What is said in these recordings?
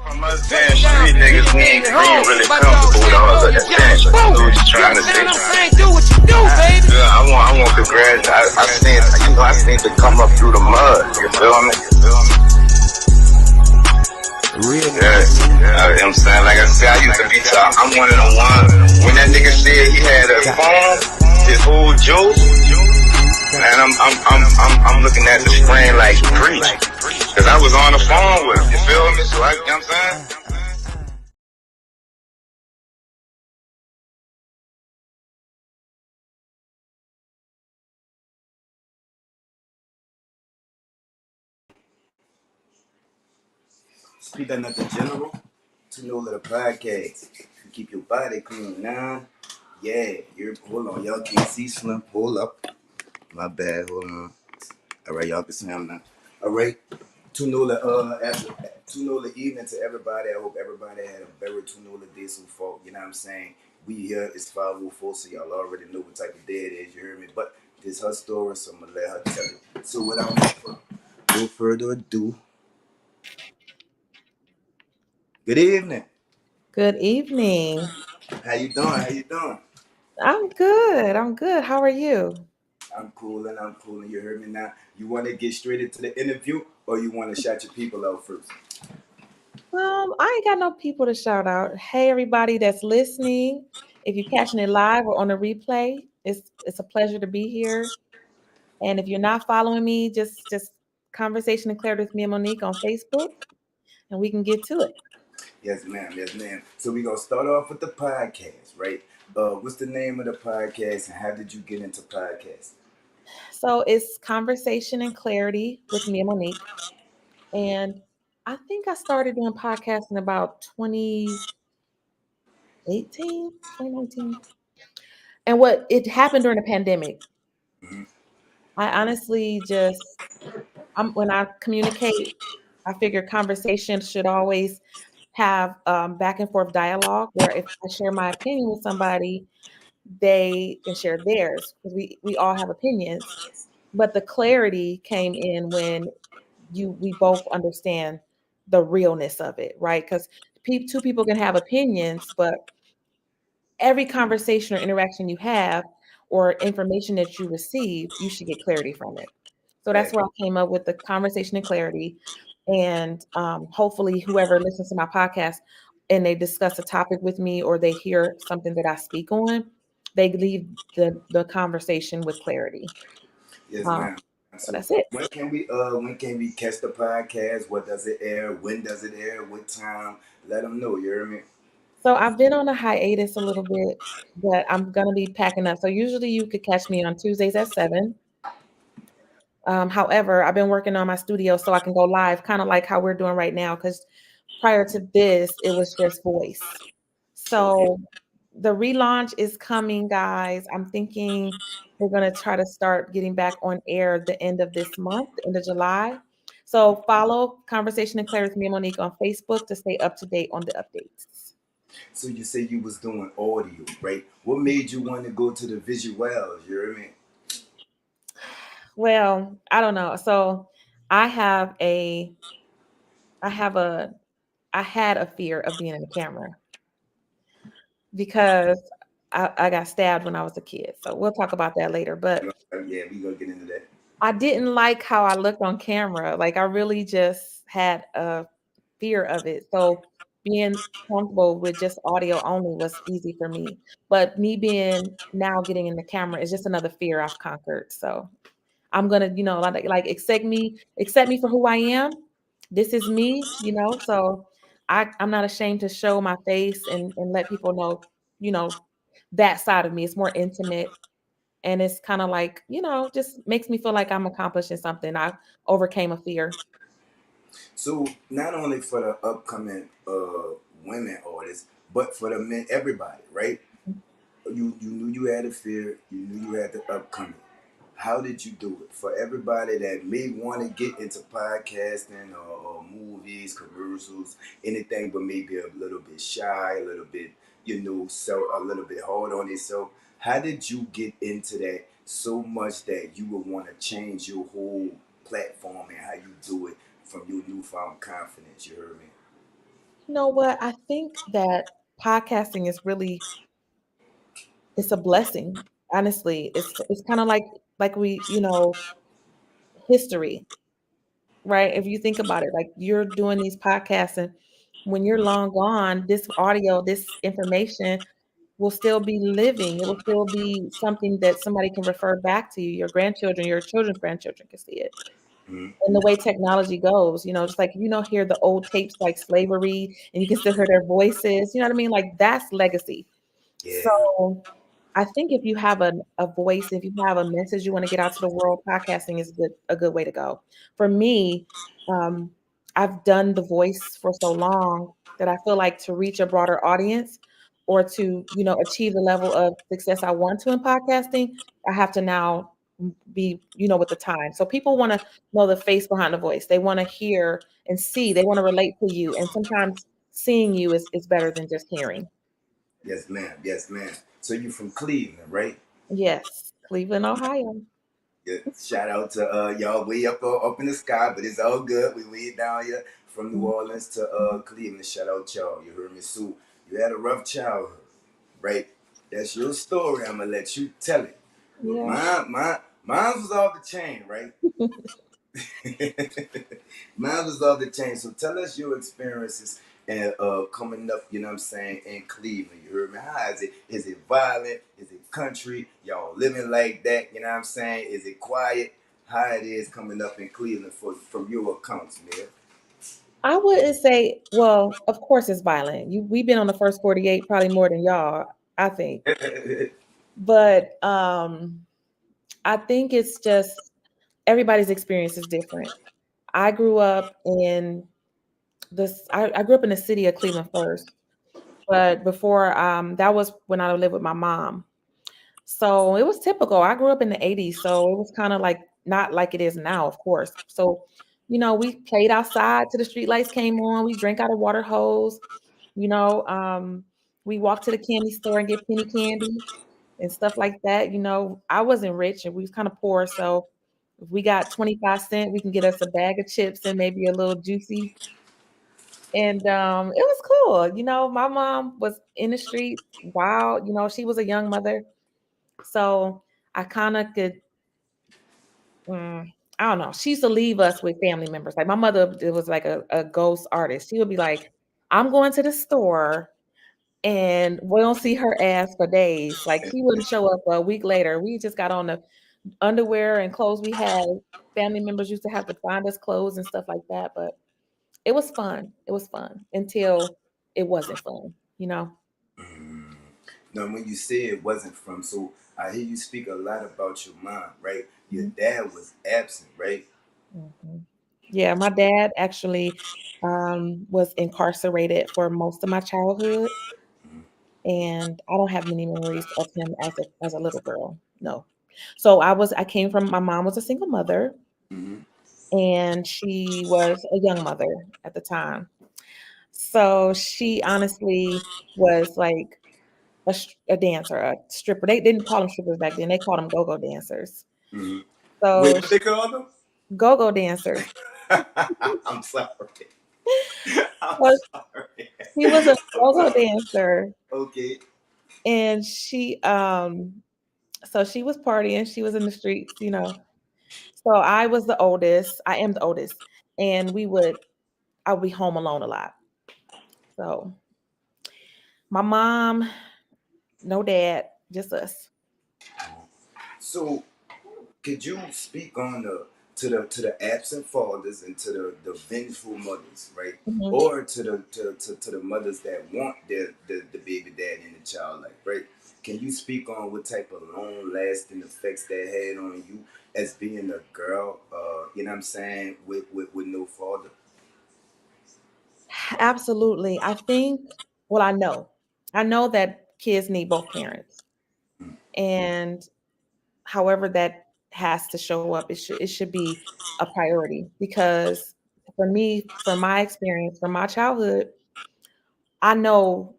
From us damn street niggas, we ain't really comfortable with all of that attention. I know what you're trying to say. Do what you do, baby. Yeah, I want congrats. I seen to come up through the mud. You feel me? Real Yeah, I'm saying, like I said, I used to be top. I'm one of the ones. When that nigga said he had a phone, his whole joke, and I'm looking at the screen like preach, cause I was on the phone with him. You feel me? So you know what I'm saying? Speak that nothing general. To know the podcast. Keep your body clean now. Yeah, hold on, y'all can't see Slim. Hold up. My bad, hold on. Alright, y'all can see him now. Alright. Tunola evening to everybody. I hope everybody had a very Tunola day so far. You know what I'm saying? We here is 504, so y'all already know what type of day it is, you heard me? But this her story, so I'm gonna let her tell it. So without no further ado, good evening. Good evening. How you doing? How you doing? I'm good. I'm good. How are you? I'm cool and you heard me now. You want to get straight into the interview or you want to shout your people out first? I ain't got no people to shout out. Hey, everybody that's listening. If you're catching it live or on the replay, it's a pleasure to be here. And if you're not following me, just conversation declared with me and Monique on Facebook, and we can get to it. Yes, ma'am. Yes, ma'am. So we're going to start off with the podcast, right? What's the name of the podcast and how did you get into podcasting? So it's conversation and clarity with me and Monique. And I think I started doing podcasting about 2018, 2019. And what it happened during the pandemic. Mm-hmm. I honestly just when I communicate, I figure conversation should always have back and forth dialogue where if I share my opinion with somebody, they can share theirs because we all have opinions. But the clarity came in when we both understand the realness of it, right? Because two people can have opinions, but every conversation or interaction you have or information that you receive, you should get clarity from it. So that's Right. where I came up with the conversation and clarity. And hopefully, whoever listens to my podcast and they discuss a topic with me or they hear something that I speak on, they leave the conversation with clarity. Yes, Um, ma'am. so So that's it. when can we catch the podcast? What does it air? When does it air? What time? Let them know, you hear me? So I've been on a hiatus a little bit, but I'm gonna be packing up. So usually you could catch me on Tuesdays at 7. However, I've been working on my studio so I can go live, kind of like how we're doing right now. Because prior to this, it was just voice. Okay. So the relaunch is coming, guys. I'm thinking we're gonna try to start getting back on air the end of this month, the end of July. So follow Conversation and Clarity with me and Monique on Facebook to stay up to date on the updates. So you say you was doing audio, right? What made you want to go to the visuals? You hear me? Well, I don't know. So I have a, I have a, I had a fear of being in the camera because I got stabbed when I was a kid. So we'll talk about that later. But Yeah, we gonna get into that. I didn't like how I looked on camera. Like I really just had a fear of it. So being comfortable with just audio only was easy for me. But me being now getting in the camera is just another fear I've conquered. So I'm gonna, like accept me for who I am. This is me, So I'm not ashamed to show my face and let people know, you know, that side of me. It's more intimate and it's kind of like, just makes me feel like I'm accomplishing something. I overcame a fear. So not only for the upcoming women artists, but for the men, everybody, right? You knew you had a fear, you knew you had the upcoming. How did you do it? For everybody that may want to get into podcasting or movies, commercials, anything, but maybe a little bit shy, a little bit, so a little bit hard on yourself. How did you get into that so much that you would want to change your whole platform and how you do it from your newfound confidence? You heard me? You know what? I think that podcasting is really it's a blessing. Honestly, it's kind of like we, history, right? If you think about it, like you're doing these podcasts, and when you're long gone, this audio, this information will still be living. It will still be something that somebody can refer back to you. Your grandchildren, your children's grandchildren can see it. Mhm. And the way technology goes, just like hear the old tapes like slavery, and you can still hear their voices. You know what I mean? Like that's legacy. Yeah. So I think if you have a voice, if you have a message you want to get out to the world, podcasting is a good way to go. For me, um, I've done the voice for so long that I feel like to reach a broader audience or to, achieve the level of success I want to in podcasting, I have to now be, with the time. So people want to know the face behind the voice. They want to hear and see, they want to relate to you. And sometimes seeing you is better than just hearing. Yes, ma'am. Yes, ma'am. So you from Cleveland, right? Yes, Cleveland, Ohio. Yeah. Shout out to y'all way up in the sky, but it's all good. We way down here from New Mhm. Orleans to Cleveland. Shout out y'all. You heard me, Sue. You had a rough childhood, right? That's your story. I'm gonna let you tell it. But Yeah. mine was off the chain, right? Mine was off the chain. So tell us your experiences and coming up, you know what I'm saying, in Cleveland. You heard me? How is it? Is it violent? Is it country? Y'all living like that? You know what I'm saying? Is it quiet? How it is coming up in Cleveland from your accounts, man. I wouldn't say, well, of course it's violent. We've been on the first 48 probably more than y'all, I think. But I think it's just everybody's experience is different. I grew up in I grew up in the city of Cleveland first, but before that was when I lived with my mom. So it was typical. I grew up in the 80s, so it was kind of like not like it is now, of course. So, we played outside till the street lights came on. We drank out of water hose, you know. We walked to the candy store and get penny candy and stuff like that. I wasn't rich and we was kind of poor. So if we got 25 cents, we can get us a bag of chips and maybe a little juicy. And it was cool. My mom was in the streets wild, she was a young mother. So I kind of could, I don't know. She used to leave us with family members. Like my mother, it was like a ghost artist. She would be like, I'm going to the store and we don't see her ass for days. Like she wouldn't show up a week later. We just got on the underwear and clothes we had. Family members used to have to find us clothes and stuff like that. But it was fun. It was fun until it wasn't fun. Mm. Now, when you say it wasn't from, so I hear you speak a lot about your mom, right? Your Mhm. dad was absent, right? Mhm. Yeah, my dad actually was incarcerated for most of my childhood, Mm-hmm. and I don't have many memories of him as a little girl. No. So I came from my mom was a single mother, Mm-hmm. and she was a young mother at the time. So she honestly was like a dancer, a stripper. They didn't call them strippers back then. They called them go-go dancers. Mm-hmm. Wait, So what they call them? go-go dancers. I'm sorry. I'm So sorry. she was a I'm go-go sorry. dancer, Okay. and so she was partying, she was in the streets. So I was the oldest. I am the oldest, and I would be home alone a lot. So my mom, no dad, just us. So, could you speak on the absent fathers and to the vengeful mothers, right? Mhm. Or to the mothers that want the baby daddy and the child, like, right? Can you speak on what type of long lasting effects that had on you as being a girl? You know what I'm saying, with no father. Absolutely. Well, I know that kids need both parents, Mm. and however that has to show up, it should be a priority because for me, from my experience, from my childhood, I know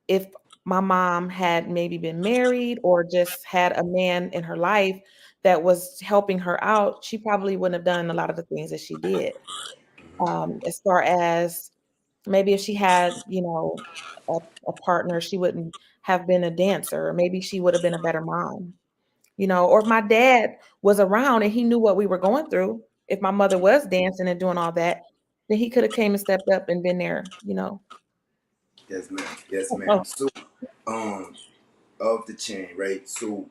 if my mom had maybe been married or just had a man in her life that was helping her out, she probably wouldn't have done a lot of the things that she did. As far as Maybe if she had, a, a partner, she wouldn't have been a dancer, or maybe she would have been a better mom, or if my dad was around and he knew what we were going through, if my mother was dancing and doing all that, then he could have came and stepped up and been there. Yes, ma'am. Yes, ma'am. Oh, So, um, of the chain, right? So,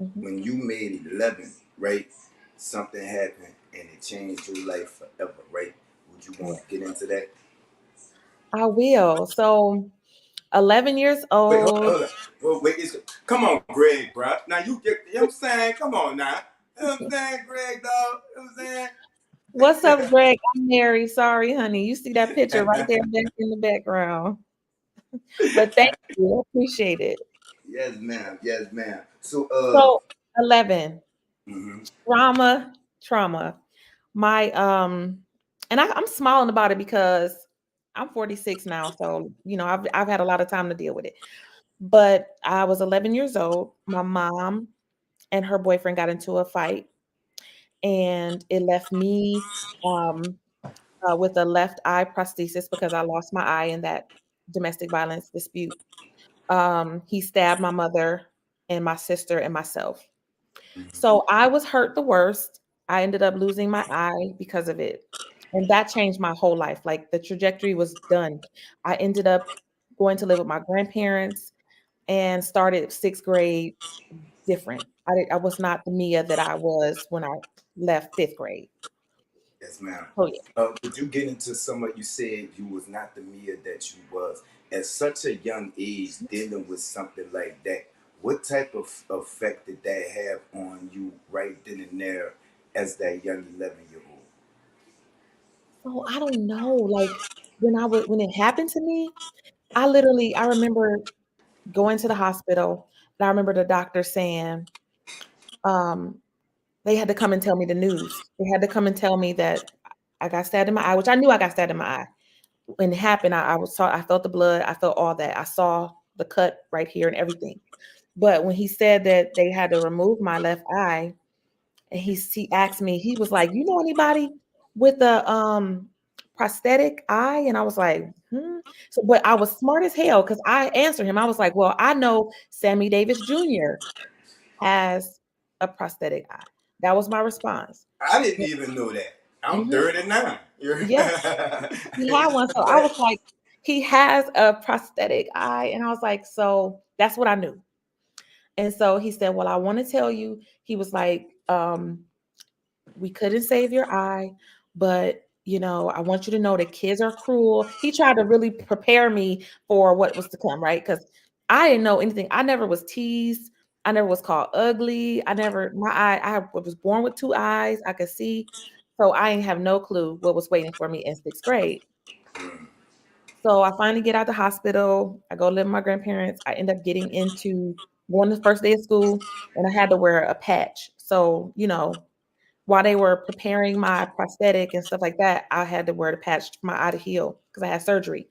mhm. when you made 11, right, something happened and it changed your life forever, right? Would you Yeah, want to get into that? I will. So 11 years Wait, old. hold on. Well, wait, come on, Greg, bro. Now you get, you know what I'm saying? Come on now. You know what I'm saying, Greg, dog? You know what What's up, I'm Greg? I'm Mary. Sorry, honey. You see that picture right there saying? back in the background. But thank you. I appreciate it. Yes, ma'am. Yes, ma'am. So, So 11. mhm. Trauma. My and I'm smiling about it because I'm 46 now, so I've had a lot of time to deal with it. But I was 11 years old. My mom and her boyfriend got into a fight, and it left me um, with a left eye prosthesis because I lost my eye in that domestic violence dispute. He stabbed my mother and my sister and myself. Mhm. So I was hurt the worst. I ended up losing my eye because of it. And that changed my whole life. Like the trajectory was done. I ended up going to live with my grandparents and started sixth grade different. I was not the Mia that I was when I left fifth grade. Yes, ma'am. Oh yeah. Would you get into some of, you said you was not the Mia that you was at such a young age dealing with something like that? What type of effect did that have on you right then and there as that young 11-year-old? So I don't know. Like when it happened to me, I remember going to the hospital and I remember the doctor saying, um, they had to come and tell me the news. They had to come and tell me that I got stabbed in my eye, which I knew I got stabbed in my eye. When it happened, I felt the blood, I felt all that. I saw the cut right here and everything. But when he said that they had to remove my left eye, and he asked me, he was like, "You know anybody with a prosthetic eye?" And I was like, "Hmm." So, but I was smart as hell because I answered him. I was like, "Well, I know Sammy Davis Jr. has a prosthetic eye." That was my response. I didn't even know that. I'm Mhm. 39. Yeah, he had one. So I was like, he has a prosthetic eye. And I was like, so that's what I knew. And so he said, well, I want to tell you, he was like, we couldn't save your eye, but I want you to know that kids are cruel. He tried to really prepare me for what was to come, right? Because I didn't know anything. I never was teased. I never was called ugly. I was born with two eyes. I could see. So I didn't have no clue what was waiting for me in sixth grade. Mm, So I finally get out the hospital. I go live with my grandparents. I end up getting into going the first day of school, and I had to wear a patch. So, while they were preparing my prosthetic and stuff like that, I had to wear the patch for my eye to heal because I had surgery.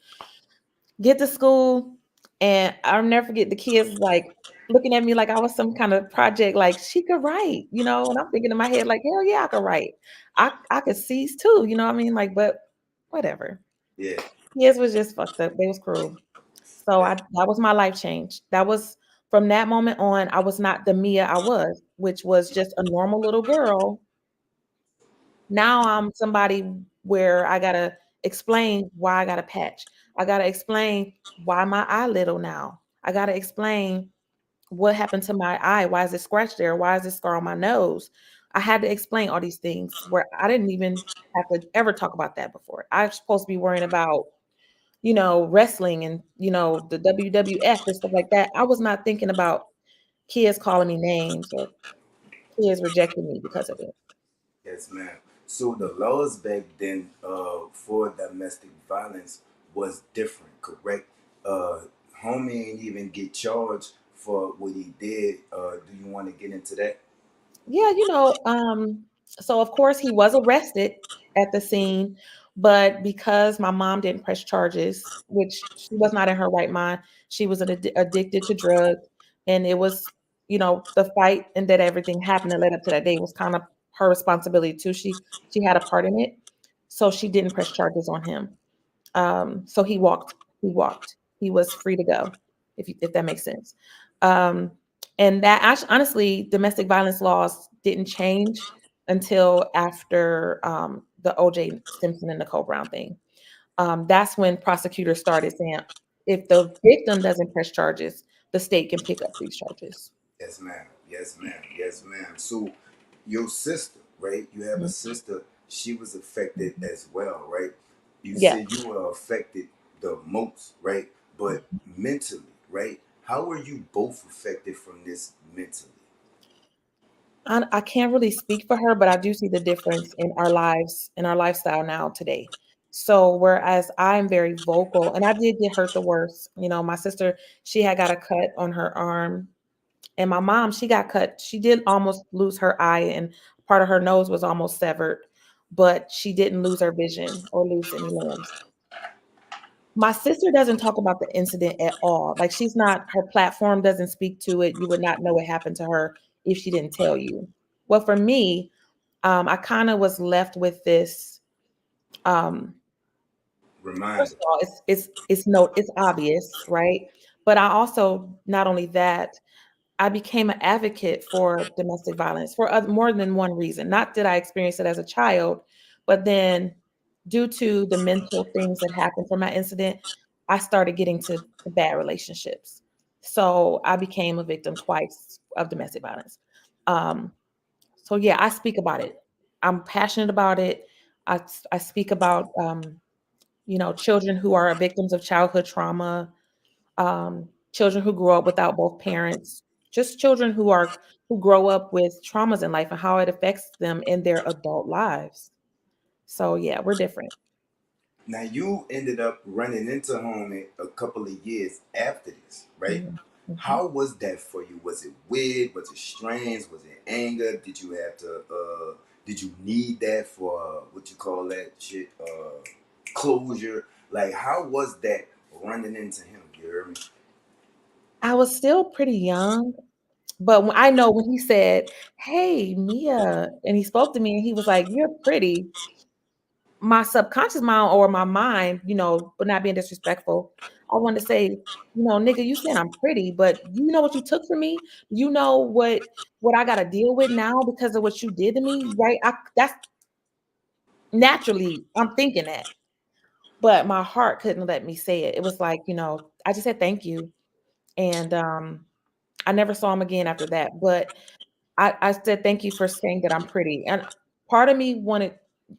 Get to school, and I'll never forget the kids like looking at me like I was some kind of project, like she could write, and I'm thinking in my head, like, hell yeah, I could write. I could seize too, you know what I mean? Like, but whatever. yeah. Kids was just fucked up. They was cruel. So That, that was my life change. That was from that moment on, I was not the Mia I was, which was just a normal little girl. Now I'm somebody where I gotta explain why I got a patch. I gotta explain why my eye little now. I gotta explain what happened to my eye. Why is it scratched there? Why is it scar on my nose? I had to explain all these things where I didn't even have to ever talk about that before. I was supposed to be worrying about, wrestling and, the WWF and stuff like that. I was not thinking about kids calling me names or kids rejecting me because of it. yes, ma'am. So the laws back then for domestic violence was different, correct? Uh, Homie ain't even get charged for what he did. Do you want to get into that? Yeah, so of course he was arrested at the scene, but because my mom didn't press charges, which she was not in her right mind, she was addicted to drugs, and it was, the fight and that everything happened that led up to that day was kind of her responsibility too. She had a part in it, so she didn't press charges on him. So he walked. He walked. He was free to go, if that makes sense. Um, and that actually, honestly, domestic violence laws didn't change until after the O.J. Simpson and Nicole Brown thing. That's when prosecutors started saying, if the victim doesn't press charges, the state can pick up these charges. Yes, ma'am. Yes, ma'am. Yes, ma'am. So, your sister, right? You have a Mhm. sister. She was affected as well, right? You Yeah. said you were affected the most, right? But mentally, right? How were you both affected from this mentally? I can't really speak for her, but I do see the difference in our lives, in our lifestyle now today. So whereas I'm very vocal, and I did get hurt the worst. My sister, she had got a cut on her arm, and my mom, she got cut. She did almost lose her eye, and part of her nose was almost severed, but she didn't lose her vision or lose any limbs. My sister doesn't talk about the incident at all. Like she's not, her platform doesn't speak to it. You would not know what happened to her if she didn't tell you. Well, for me, I kind of was left with this. Um, First Reminder. of all, it's obvious, right? But I also, not only that, I became an advocate for domestic violence for more than one reason. Not that I experienced it as a child, but then due to the mental things that happened from my incident, I started getting to bad relationships. So I became a victim twice of domestic violence. Um, so yeah, I speak about it. I'm passionate about it. I speak about children who are victims of childhood trauma, children who grow up without both parents, just children who grow up with traumas in life and how it affects them in their adult lives. So yeah, we're different. Now, you ended up running into homie a couple of years after this, right? Mhm, mhm. How was that for you? Was it weird? Was it strange? Was it anger? Did you have to? Did you need that for what you call that shit? Closure. Like, how was that running into him? You hear me? I was still pretty young, but I know when he said, "Hey, Mia," and he spoke to me and he was like, "You're pretty," my subconscious mind or my mind, but not being disrespectful, I wanted to say, nigga, you saying I'm pretty, but you know what you took from me? You know what I gotta deal with now because of what you did to me, right? That's naturally I'm thinking that, but my heart couldn't let me say it. It was like, I just said thank you. And I never saw him again after that. But I said thank you for saying that I'm pretty. And part of me wanted,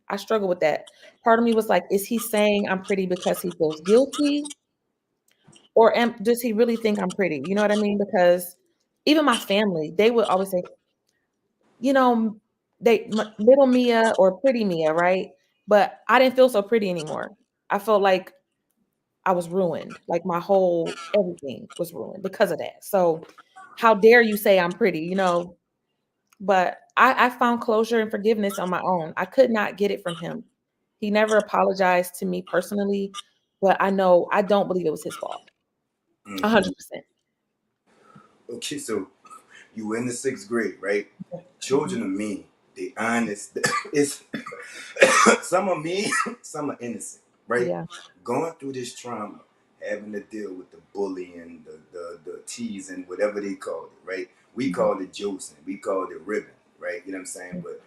I struggle with that. Part of me was like, is he saying I'm pretty because he feels guilty? Or does he really think I'm pretty? You know what I mean? Because even my family, they would always say, you know, little Mia or pretty Mia, right? But I didn't feel so pretty anymore. I felt like I was ruined. Like my whole everything was ruined because of that. So how dare you say I'm pretty, But I found closure and forgiveness on my own. I could not get it from him. He never apologized to me personally, but I don't believe it was his fault. Mm-hmm. 100%. Okay, so you were in the sixth grade, right? Mhm. Children are mean. They honest. It's some are mean, some are innocent, right? Yeah. Going through this trauma, having to deal with the bullying, the teasing, whatever they called it, right? We Mhm. called it josing, we called it ribbon, right? You know what I'm saying? But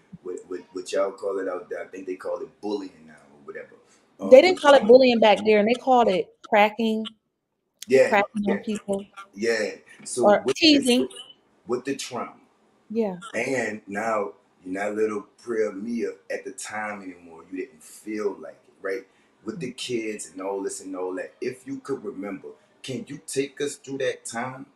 what y'all call it out there, I think they call it bullying now or whatever. They didn't But call it bullying back there, and they called it yeah, cracking yeah, on people yeah. So or teasing. with the trauma. Yeah. And now you're not little prayer Mia at the time anymore. You didn't feel like it, right? With the kids and all this and all that. If you could remember, can you take us through that time?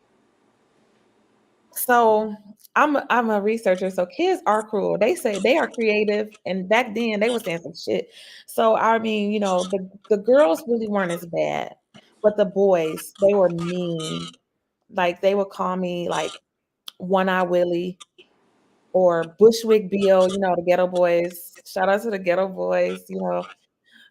So I'm a researcher. So kids are cruel. They say they are creative, and back then they were saying some shit. So I mean, the girls really weren't as bad, but the boys they were mean. Like they would call me like One Eye Willie or Bushwick Bill. The Ghetto Boys. Shout out to the Ghetto Boys.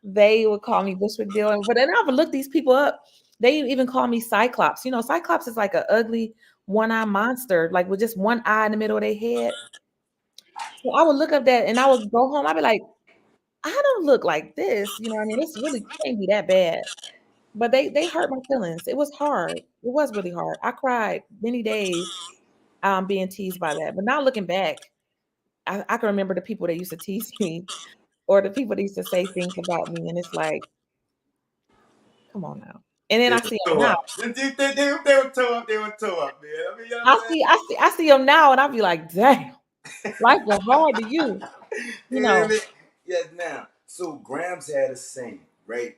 They would call me Bushwick Bill, but then I would look these people up. They even call me Cyclops. Cyclops is like an ugly one-eye monster, like with just one eye in the middle of their head. So I would look up that and I would go home. I'd be like, I don't look like this. You know what I mean? It's really can't be that bad. But they hurt my feelings. It was hard. It was really hard. I cried many days being teased by that. But now looking back, I can remember the people that used to tease me or the people that used to say things about me, and it's like, come on now. And then They I were see them toe now. up. They were toe up. They were toe up, man. I mean, you know what I'm I see them now, and I be like, damn, life was hard to you, you saying? You know what I know. mean? Yes, now. So Grams had a saying, right?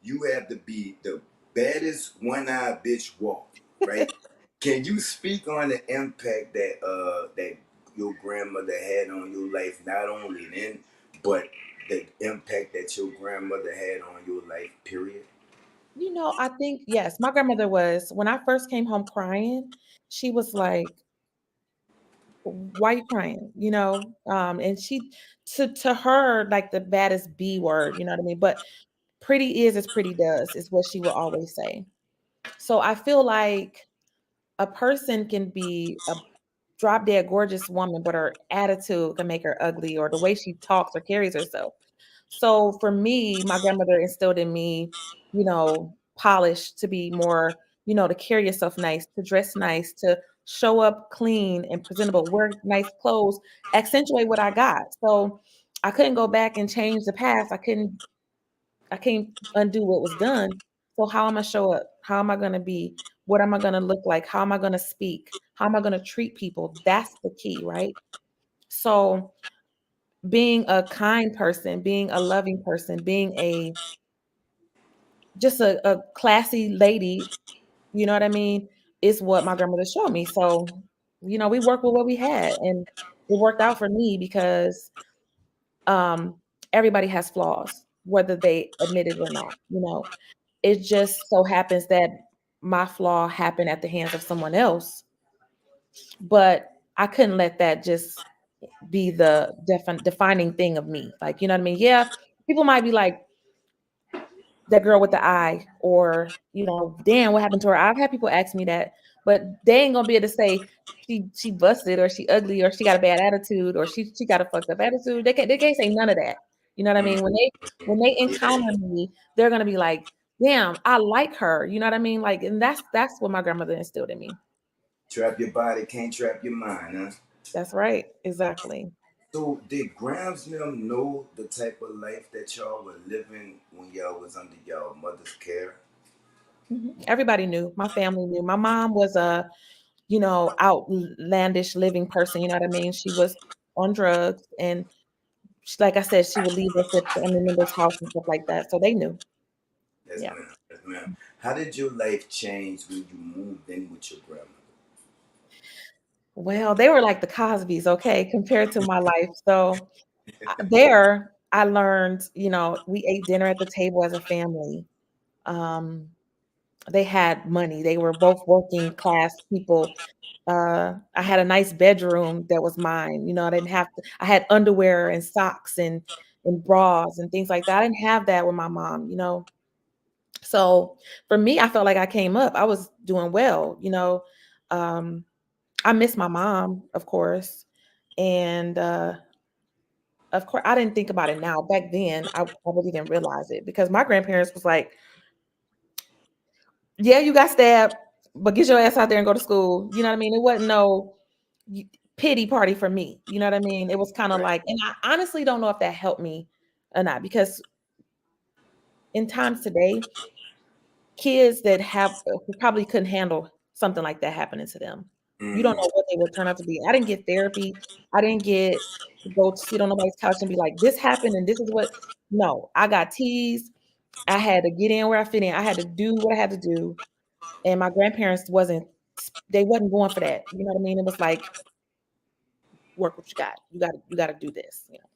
You have to be the baddest one-eyed bitch walking, right? Can you speak on the impact that your grandmother had on your life, not only then, but the impact that your grandmother had on your life, period? You know, I think yes, my grandmother was when I first came home crying, she was like, why you crying? You know, and she to her like the baddest B word, you know what I mean? But pretty is as pretty does is what she will always say. So I feel like a person can be a drop dead gorgeous woman, but her attitude can make her ugly or the way she talks or carries herself. So for me, my grandmother instilled in me, you know, polish to be more, you know, to carry yourself nice, to dress nice, to show up clean and presentable, wear nice clothes, accentuate what I got. So I couldn't go back and change the past. I can't undo what was done. So how am I show up? How am I going to be? What am I going to look like? How am I going to speak? How am I going to treat people? That's the key, right? So being a kind person, being a loving person, being a just a classy lady, you know what I mean, is what my grandmother showed me. So, you know, we worked with what we had and it worked out for me because um everybody has flaws, whether they admit it or not, you know. It just so happens that my flaw happened at the hands of someone else, but I couldn't let that just be the defining thing of me. Like, you know what I mean? Yeah, people might be like, that girl with the eye, or, you know, damn, what happened to her? I've had people ask me that, but they ain't gonna be able to say she busted or she ugly or she got a bad attitude or she got a fucked up attitude. They can't say none of that. You know what I Mm, mean? When they encounter me, they're gonna be like, damn, I like her. You know what I mean? Like, and that's what my grandmother instilled in me. trap your body, can't trap your mind, huh? That's right. Exactly. So did Grams and them know the type of life that y'all were living when y'all was under y'all mother's care? Everybody knew. My family knew. My mom was a, you know, outlandish living person. You know what I mean? She was on drugs, and she, like I said, she would leave us at family members' house and stuff like that. So they knew. Yes, Yeah. ma'am. Yes, ma'am. How did your life change when you moved in with your grandmother? Well, they were like the Cosbys, okay, compared to my life. So there, I learned, you know, we ate dinner at the table as a family. Um, they had money. They were both working class people. I had a nice bedroom that was mine. You know, I didn't have to, I had underwear and socks and bras and things like that. I didn't have that with my mom, you know. So for me, I felt like I came up. I was doing well, you know. Um, I miss my mom, of course. And of course, I didn't think about it now. Back then, I really didn't realize it because my grandparents was like, yeah, you got stabbed, but get your ass out there and go to school. You know what I mean? It wasn't no y- pity party for me. You know what I mean? It was kind of Right. like, and I honestly don't know if that helped me or not because in times today, kids that have who probably couldn't handle something like that happening to them. You don't Mm-hmm. know what they would turn out to be. I didn't get therapy. I didn't get to go to sit on nobody's couch and be like, this happened and this is what. No, I got teased. I had to get in where I fit in. I had to do what I had to do. And my grandparents they wasn't going for that. You know what I mean? It was like, work what you got. You got to do this. You know,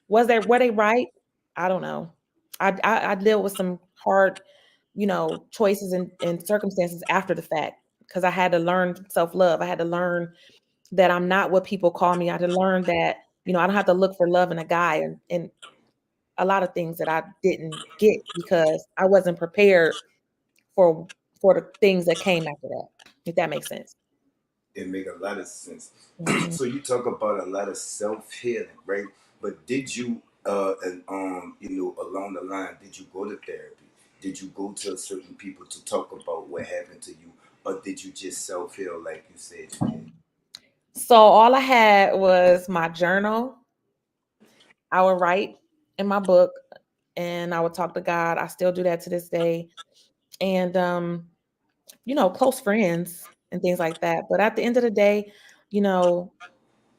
were they right? I don't know. I dealt with some hard, you know, choices and circumstances after the fact because I had to learn self love. I had to learn that I'm not what people call me. I had to learn that, you know, I don't have to look for love in a guy and a lot of things that I didn't get because I wasn't prepared for for the things that came after that. If that makes sense. It make a lot of sense. Mhm. So you talk about a lot of self healing, right? But did you And along the line, did you go to therapy? Did you go to certain people to talk about what happened to you, or did you just self heal like you said you did? So all I had was my journal. I would write in my book and I would talk to God. I still do that to this day. And close friends and things like that. But at the end of the day, you know,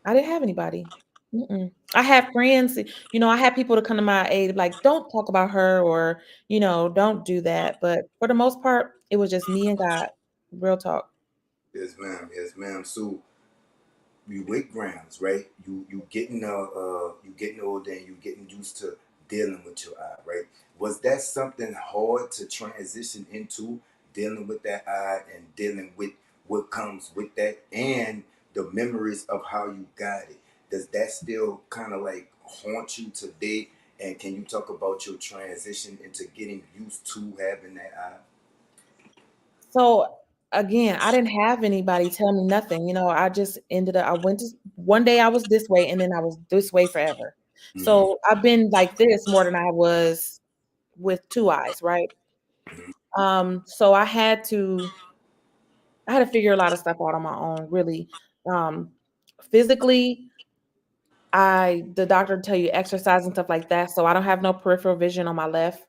I didn't have anybody. Mm-mm. I had friends, I had people to come to my aid, like, don't talk about her or, don't do that. But for the most part, it was just me and God. Real talk. Yes, ma'am. Yes, ma'am. So you with grams, right? You getting older and you getting used to dealing with your eye, right? Was that something hard to transition into, dealing with that eye and dealing with what comes with that and the memories of how you got it? Does that still kind of like haunt you today? And can you talk about your transition into getting used to having that eye? So again, I didn't have anybody tell me nothing. I just ended up, I went to one day I was this way and then I was this way forever. Mm-hmm. So I've been like this more than I was with two eyes, right? So I had to figure a lot of stuff out on my own, really. Um, Physically, the doctor tell you exercise and stuff like that. So I don't have no peripheral vision on my left,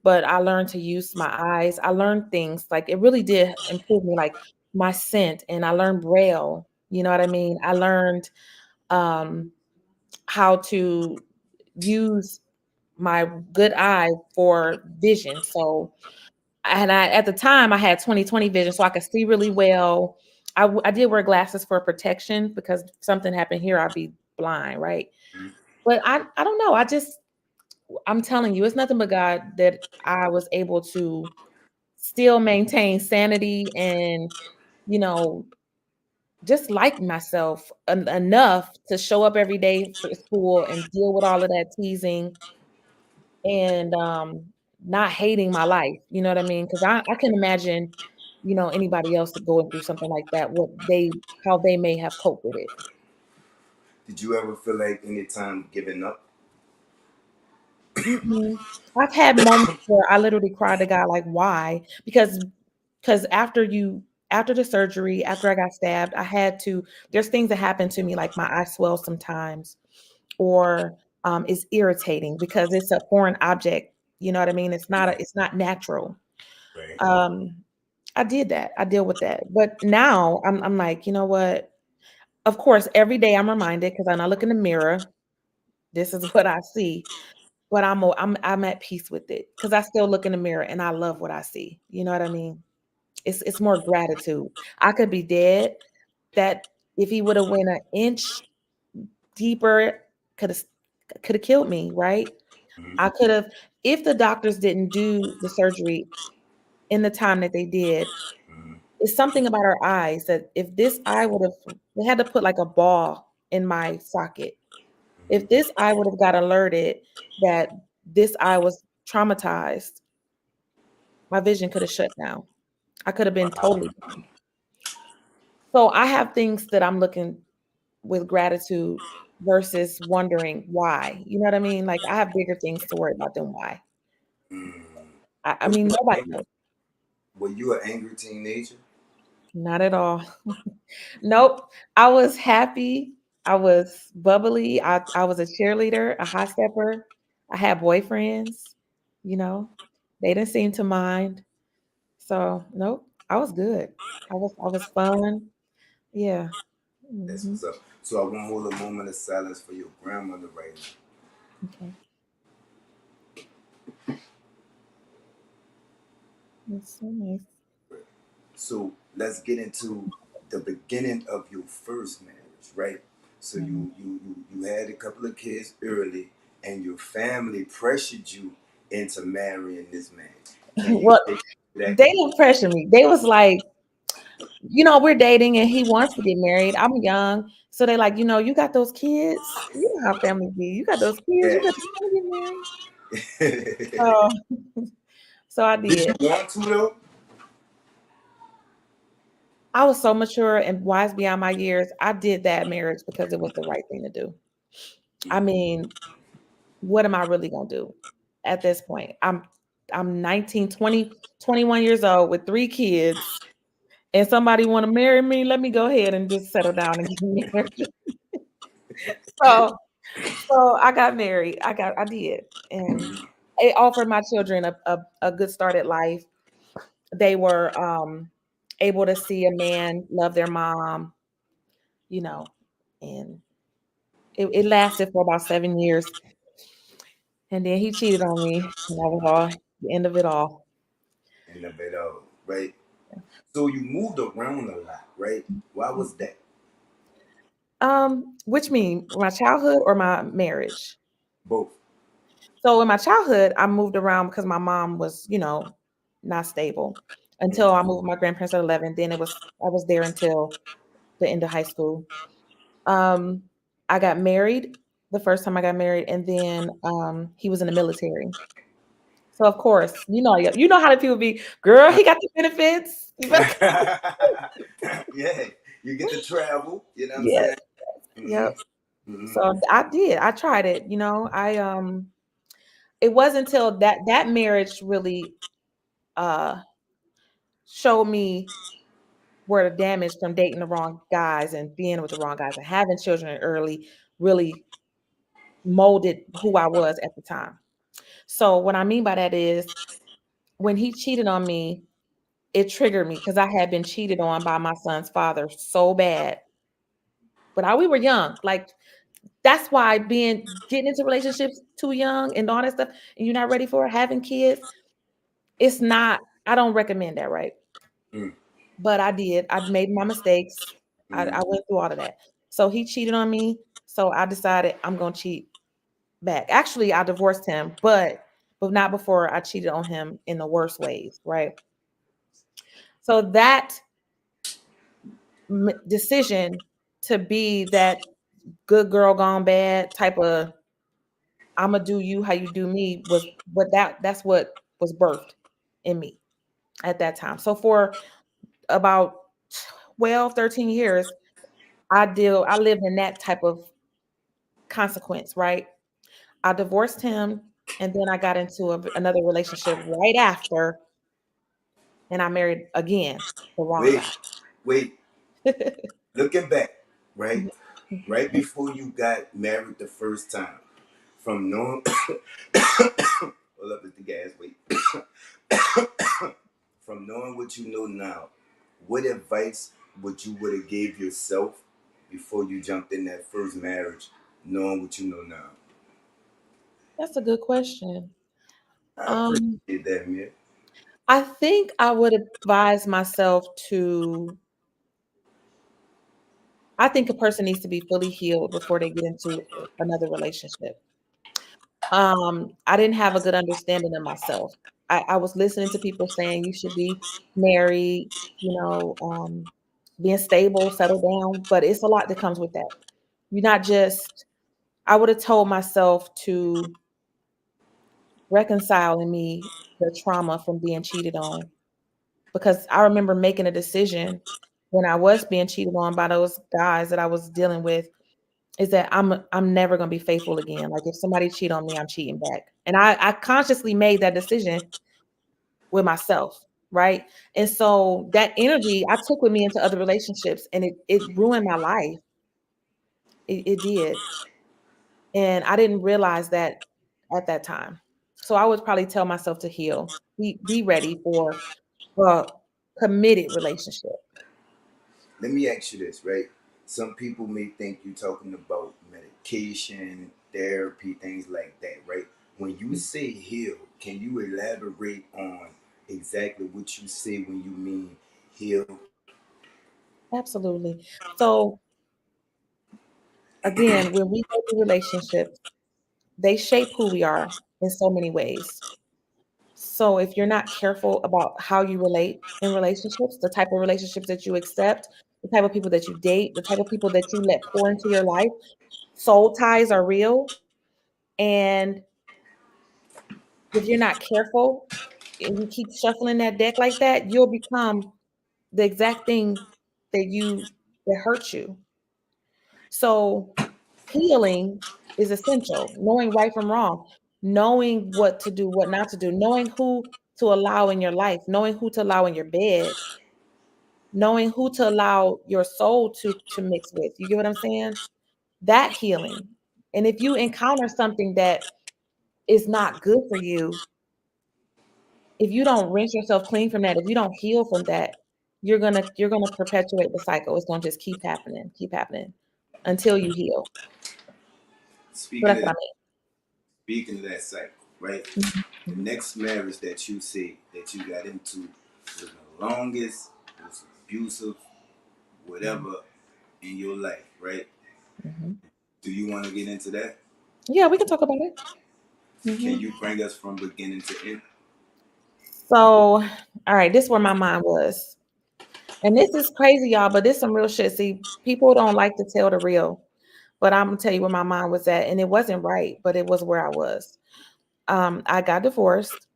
but I learned to use my eyes. I learned things like it really did improve me, like my scent, and I learned Braille. You know what I mean? I learned um, how to use my good eye for vision. So, and at the time I had 20/20 vision, so I could see really well. I did wear glasses for protection because if something happened here, I'd be blind, right? But I don't know. I'm telling you, it's nothing but God that I was able to still maintain sanity and, you know, just like myself enough to show up every day for school and deal with all of that teasing and not hating my life. You know what I mean? Because I can imagine, anybody else going through something like that, how they may have coped with it. Did you ever feel like any time giving up? Mm-mm. I've had moments where I literally cried to God, like, why? Because after the surgery, after I got stabbed, there's things that happen to me, like my eye swells sometimes, or it's irritating because it's a foreign object. You know what I mean? It's not natural. Right. Um, I did that. I deal with that. But now I'm like, you know what? Of course, every day I'm reminded because when I look in the mirror, this is what I see. But I'm at peace with it because I still look in the mirror and I love what I see. You know what I mean? It's more gratitude. I could be dead. That if he would have went an inch deeper, could have could have killed me, right? Mm-hmm. I could have if the doctors didn't do the surgery in the time that they did. Mm-hmm. It's something about our eyes that if this eye would have, they had to put like a ball in my socket. If this eye would have got alerted that this eye was traumatized, my vision could have shut down. I could have been totally gone. So I have things that I'm looking with gratitude versus wondering why. You know what I mean? Like I have bigger things to worry about than why. Mm-hmm. I Were mean, you nobody an, knows. were you an angry teenager? Not at all. Nope. I was happy. I was bubbly. I was a cheerleader, a high stepper. I had boyfriends, you know. They didn't seem to mind. So, nope. I was good. I was fun. Yeah. That's Mhm. what's up. So I want to hold a moment of silence for your grandmother right Okay. That's so nice. now. So let's get into the beginning of your first marriage, right? So Mhm. you had a couple of kids early, and your family pressured you into marrying this man. Can you Well, take that? they didn't pressure me. They was like, we're dating and he wants to get married. I'm young. So they like, you got those kids. You know how families be. You got those kids. You Yeah. got to get married. So, so I Did you did. want to though? I was so mature and wise beyond my years. I did that marriage because it was the right thing to do. I mean, what am I really gonna do at this point? I'm 19, 20, 21 years old with 3 kids, and somebody want to marry me. Let me go ahead and just settle down and get married. So so I got married. I did. And it offered my children a good start at life. They were able to see a man love their mom, you know, and it lasted for about 7 years. And then he cheated on me, and that was all the end of it all. And a bit of right. So you moved around a lot, right? Why was that? Which mean my childhood or my marriage? Both. So in my childhood, I moved around because my mom was, not stable until I moved with my grandparents at 11. Then I was there until the end of high school. Um, I got married the first time I got married, and then he was in the military. So of course, you know how the people be, girl, he got the benefits. You better Yeah, you get to travel. You know what I'm yeah, saying? yep. Hmm. So I did. I tried it. I it wasn't until that marriage really uh showed me where the damage from dating the wrong guys and being with the wrong guys and having children early really molded who I was at the time. So what I mean by that is when he cheated on me, it triggered me because I had been cheated on by my son's father so bad. But we were young. Like that's why getting into relationships too young and all that stuff, and you're not ready for it, having kids, it's not, I don't recommend that, right? Mm. But I did. I made my mistakes. I Mm. went through all of that. So he cheated on me. So I decided I'm gonna cheat back. Actually, I divorced him, but not before I cheated on him in the worst ways, right? So that decision to be that good girl gone bad type of I'm gonna do you how you do me was that's what was birthed in me at that time. So for about 12, 13 years, I lived in that type of consequence, right? I divorced him and then I got into another relationship right after and I married again the wrong Wait, guy. wait. Looking back, right? Right before you got married the first time, from knowing, hold up, it's the gas. Wait. From knowing what you know now, what advice would have gave yourself before you jumped in that first marriage, knowing what you know now? That's a good question. I Um, appreciate that, man. I think I would advise myself I think a person needs to be fully healed before they get into another relationship. I didn't have a good understanding of myself. I was listening to people saying you should be married, being stable, settle down, but it's a lot that comes with that. You're not just, I would have told myself to reconcile in me the trauma from being cheated on because I remember making a decision when I was being cheated on by those guys that I was dealing with is that I'm never gonna be faithful again. Like if somebody cheat on me, I'm cheating back. And I consciously made that decision with myself, right? And so that energy I took with me into other relationships and it ruined my life. It did. And I didn't realize that at that time. So I would probably tell myself to heal, be ready for a committed relationship. Let me ask you this, right? Some people may think you're talking about medication, therapy, things like that, right? When you say heal, can you elaborate on exactly what you say when you mean heal? Absolutely. So again, when we go through relationships, they shape who we are in so many ways. So if you're not careful about how you relate in relationships, the type of relationships that you accept, the type of people that you date, the type of people that you let pour into your life, soul ties are real. And if you're not careful and you keep shuffling that deck like that, you'll become the exact thing that hurts you. So healing is essential. Knowing right from wrong, knowing what to do, what not to do, knowing who to allow in your life, knowing who to allow in your bed, knowing who to allow your soul to mix with. You get what I'm saying? That healing. And if you encounter something that is not good for you, if you don't rinse yourself clean from that, if you don't heal from that, you're gonna perpetuate the cycle. It's gonna just keep happening until you heal. So Speaking that's of what that, I speaking of that cycle, right? mean. The Mhm, next marriage that you say that you got into was the longest, was abusive, mhm, whatever in your life, right? mhm. Do you want to get into that? Yeah, we can talk about it. Can Mhm. you bring us from beginning to end? So, all right, this is where my mind was. And this is crazy, y'all, but this some real shit. See, people don't like to tell the real, but I'm gonna tell you where my mind was at. And it wasn't right, but it was where I was. I got divorced.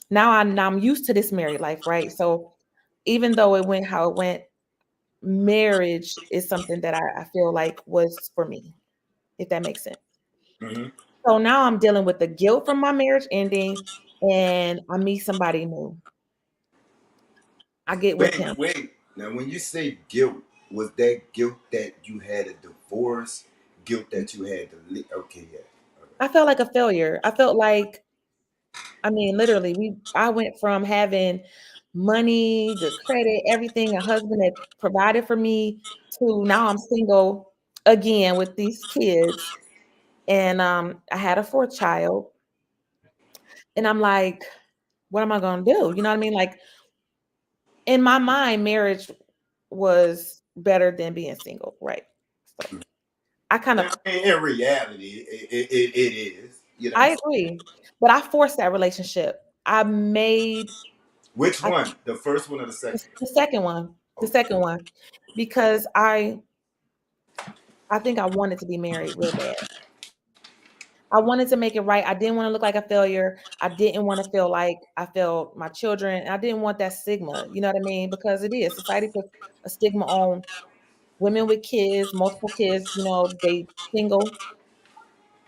Now I'm used to this married life, right? So even though it went how it went, marriage is something that I feel like was for me, if that makes sense. Mm-hmm. So now I'm dealing with the guilt from my marriage ending, and I meet somebody new. I get with him. Wait. Now, when you say guilt, was that guilt that you had a divorce? Guilt that you had to leave? Okay, yeah. I felt like a failure. I felt like, I mean, literally, I went from having money, the credit, everything, a husband that provided for me, to now I'm single again with these kids. And I had a fourth child. And I'm like, what am I gonna do? You know what I mean? Like in my mind, marriage was better than being single, right? So I kind of I mean, in reality, it is. You know what I'm I saying? agree, but I forced that relationship. I made Which I, one? The first one or the second? the second one, the Okay. second one, because I think I wanted to be married real bad. I wanted to make it right. I didn't want to look like a failure. I didn't want to feel like I failed my children. I didn't want that stigma. You know what I mean? Because it is society puts a stigma on women with kids, multiple kids. You know, they single.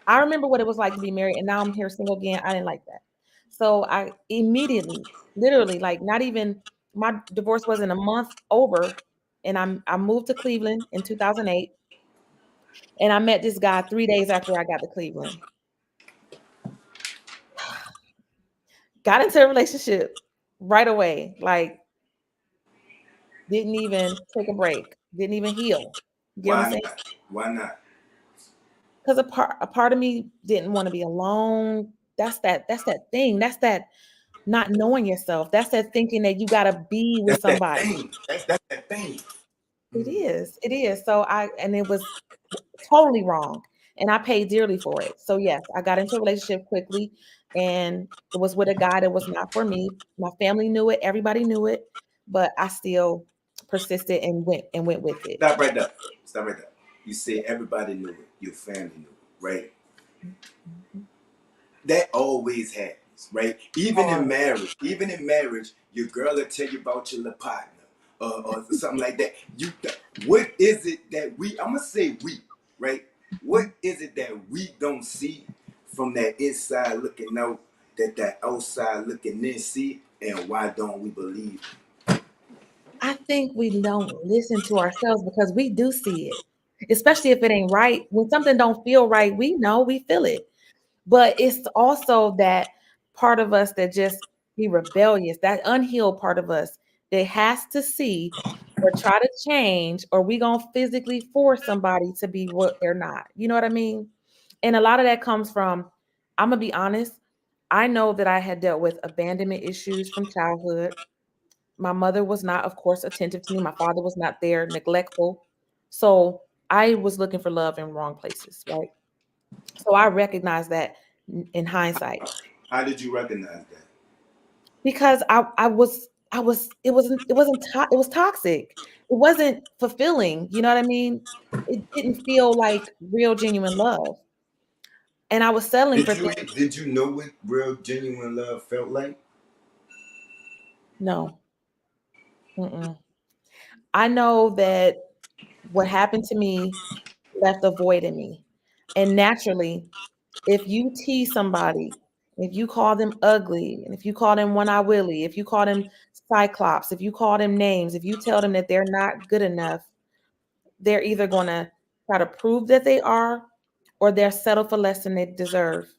I remember what it was like to be married, and now I'm here single again. I didn't like that. So I immediately, literally, like not even my divorce wasn't a month over, and I moved to Cleveland in 2008, and I met this guy 3 days after I got to Cleveland. Got into a relationship right away, like didn't even take a break, didn't even heal. You get what I'm Why saying? not? Why not? Because a part of me didn't want to be alone. That's that thing. That's that not knowing yourself. That's that thinking that you gotta be with That's that somebody. thing. That's that thing. It Mm. is. It is. And it was totally wrong. And I paid dearly for it. So yes, I got into a relationship quickly, and it was with a guy that was not for me. My family knew it, everybody knew it, but I still persisted and went with it. Stop right there. Stop right there. You say everybody knew it. Your family knew it, right? Mhm. That always happens, right? Even in marriage, your girl will tell you about your little partner or something like that. What is it that I'm gonna say we, right? What is it that we don't see from that inside looking out that outside looking in see, and why don't we believe? I think we don't listen to ourselves because we do see it, especially if it ain't right. When something don't feel right, we know, we feel it. But it's also that part of us that just be rebellious, that unhealed part of us that has to see or try to change, or we gonna physically force somebody to be what they're not. You know what I mean? And a lot of that comes from, I'm gonna be honest, I know that I had dealt with abandonment issues from childhood. My mother was not, of course, attentive to me. My father was not there, neglectful. So I was looking for love in wrong places, right? So I recognize that in hindsight How did you recognize that? because it was toxic. It wasn't fulfilling. You know what I mean? It didn't feel like real genuine love. And I was settling Did for you things. did you know what real genuine love felt like? No. Mm-mm. I know that what happened to me left a void in me. And naturally, if you tease somebody, if you call them ugly, and if you call them one eye Willie, if you call them Cyclops, if you call them names, if you tell them that they're not good enough, they're either going to try to prove that they are, or they're settle for less than they deserve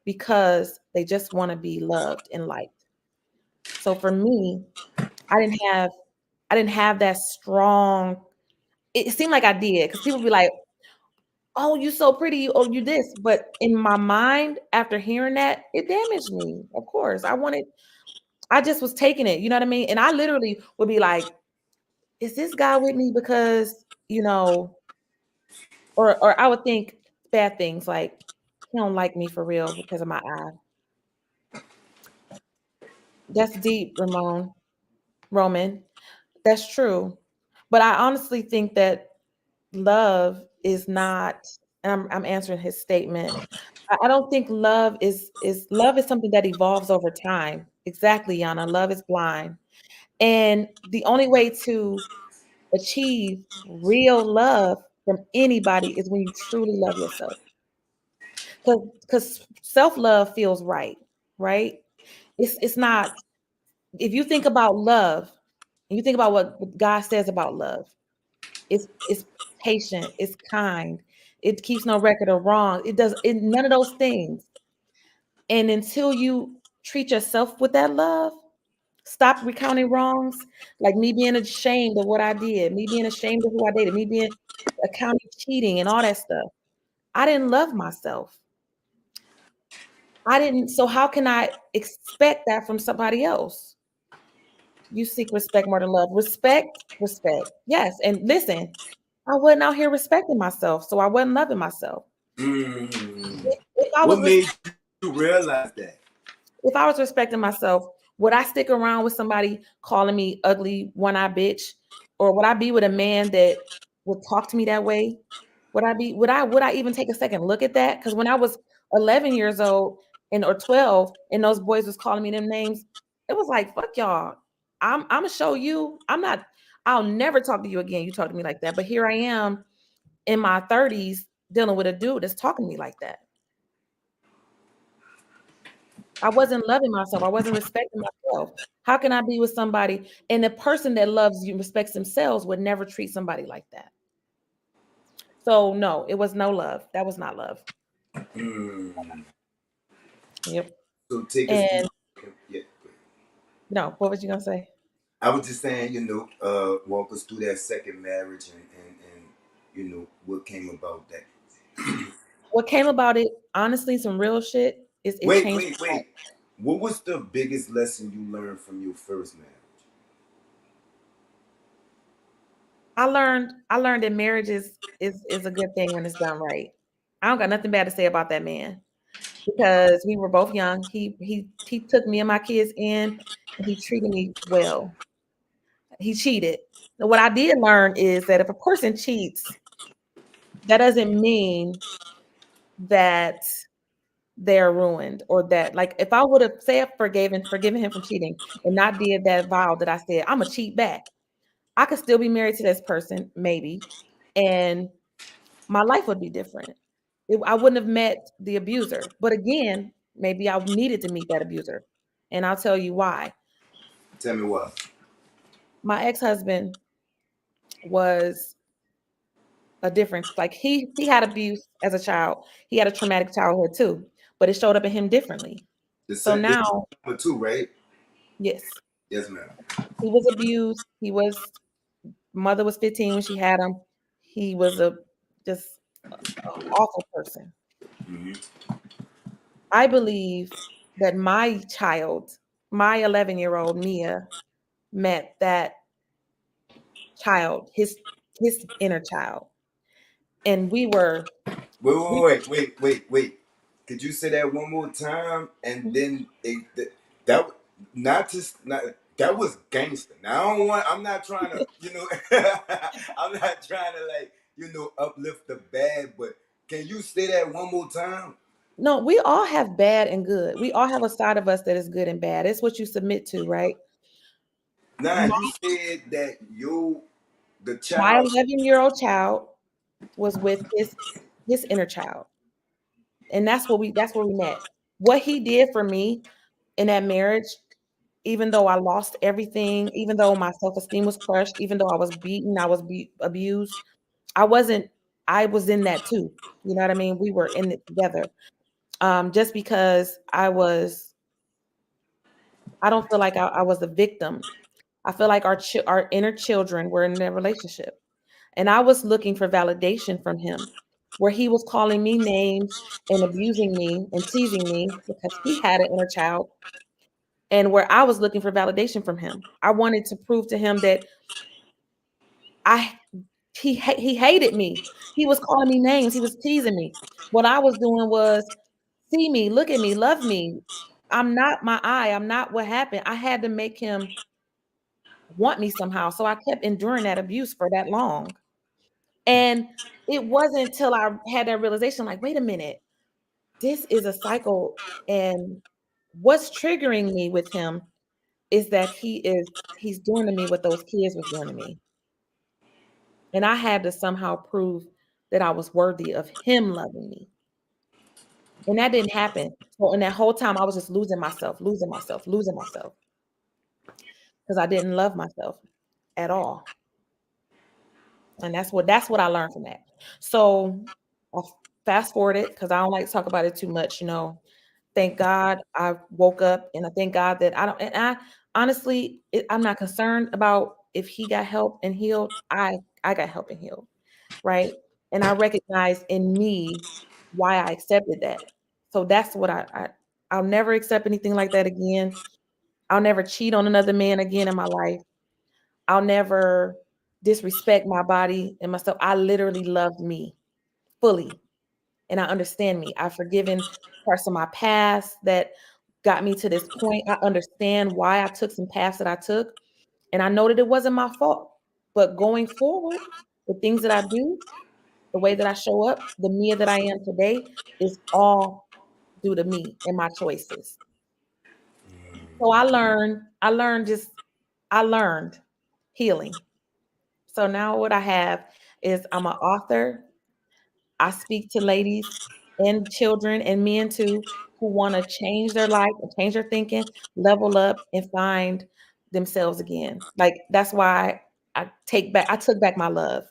because they just want to be loved and liked. So for me, I didn't have that strong. It seemed like I did because people be like, "Oh, you so pretty. Oh, you this." But in my mind, after hearing that, it damaged me. Of course, I just was taking it. You know what I mean? And I literally would be like, "Is this guy with me because or I would think bad things like he don't like me for real because of my eye." That's deep, Roman. That's true. But I honestly think that love is not, and I'm answering his statement. I don't think love is something that evolves over time. Exactly, Yana. Love is blind. And the only way to achieve real love from anybody is when you truly love yourself. Because self-love feels right, right? It's not, if you think about love, and you think about what God says about love, it's patient, it's kind, it keeps no record of wrong. It does none of those things. And until you treat yourself with that love, stop recounting wrongs, like me being ashamed of what I did, me being ashamed of who I dated, me being accounting cheating and all that stuff. I didn't love myself. I didn't. So how can I expect that from somebody else? You seek respect more than love. Respect, respect. Yes. And listen, I wasn't out here respecting myself, so I wasn't loving myself. Mm. If I What was made you realize that? if I was respecting myself, would I stick around with somebody calling me ugly, one-eyed bitch? Or would I be with a man that would talk to me that way? Would I even take a second look at that? Because when I was 11 years old and or 12, and those boys was calling me them names, it was like, fuck y'all. I'm gonna show you. I'll never talk to you again. You talk to me like that. But here I am in my 30s dealing with a dude that's talking to me like that. I wasn't loving myself. I wasn't respecting myself. How can I be with somebody, and the person that loves you, respects themselves, would never treat somebody like that? So no, it was no love. That was not love. Mm. Yep. So take us through. And Yeah. no, what was you gonna say? I was just saying, walk us through that second marriage and what came about that. What came about it, honestly, some real shit, is it Wait, changed wait, my life. wait. What was the biggest lesson you learned from your first marriage? I learned that marriage is a good thing when it's done right. I don't got nothing bad to say about that man because we were both young. He took me and my kids in, and he treated me well. He cheated. So what I did learn is that if a person cheats, that doesn't mean that they're ruined, or that, like, if I would have said forgiven him from cheating and not did that vow that I said I'm gonna cheat back, I could still be married to this person, maybe, and my life would be different. I wouldn't have met the abuser. But again, maybe I needed to meet that abuser. And I'll tell you why. Tell me what. My ex-husband was a difference. Like he had abuse as a child. He had a traumatic childhood too, but it showed up in him differently. So This now, number two, right? yes, Yes, ma'am. he was abused. Mother was 15 when she had him. He was a just awful person. Mm-hmm. I believe that my 11-year-old Mia, met that child, his inner child. And Wait, we wait, wait, wait, wait, wait. Could you say that one more time? And then that not just not that was gangster. Now I don't want. I'm not trying to, I'm not trying to like uplift the bad. But can you say that one more time? no, we all have bad and good. We all have a side of us that is good and bad. It's what you submit to, right? Nah, My, you said that the my child. 11-year-old child was with his his inner child. And that's where we met. What he did for me in that marriage, even though I lost everything, even though my self-esteem was crushed, even though I was beaten, I was abused, I wasn't, I was in that too. You know what I mean? We were in it together. Just because I don't feel like I was a victim. I feel like our inner children were in their relationship. And I was looking for validation from him, where he was calling me names and abusing me and teasing me because he had an inner child, and where I was looking for validation from him. I wanted to prove to him that I he hated me. He was calling me names. He was teasing me. What I was doing was see me, look at me, love me. I'm not my eye. I'm not what happened. I had to make him want me somehow. So I kept enduring that abuse for that long. And it wasn't until I had that realization, like, wait a minute, this is a cycle. And what's triggering me with him is that he's doing to me what those kids was doing to me. And I had to somehow prove that I was worthy of him loving me. And that didn't happen. So in that whole time, I was just losing myself, because I didn't love myself at all. And that's what I learned from that. So I fast forwarded because I don't like to talk about it too much, you know. Thank God I woke up, and I thank God that I don't, and I honestly, I'm not concerned about if he got help and healed. I got help and healed, right? And I recognize in me why I accepted that. So that's what I'll never accept anything like that again. I'll never cheat on another man again in my life. I'll never disrespect my body and myself. I literally love me fully, and I understand me. I've forgiven parts of my past that got me to this point. I understand why I took some paths that I took, and I know that it wasn't my fault. But going forward, the things that I do, the way that I show up, the Mia that I am today is all due to me and my choices. So I learned healing. So now what I have is I'm an author. I speak to ladies and children and men too who want to change their life and change their thinking, level up and find themselves again. Like that's why I took back my love.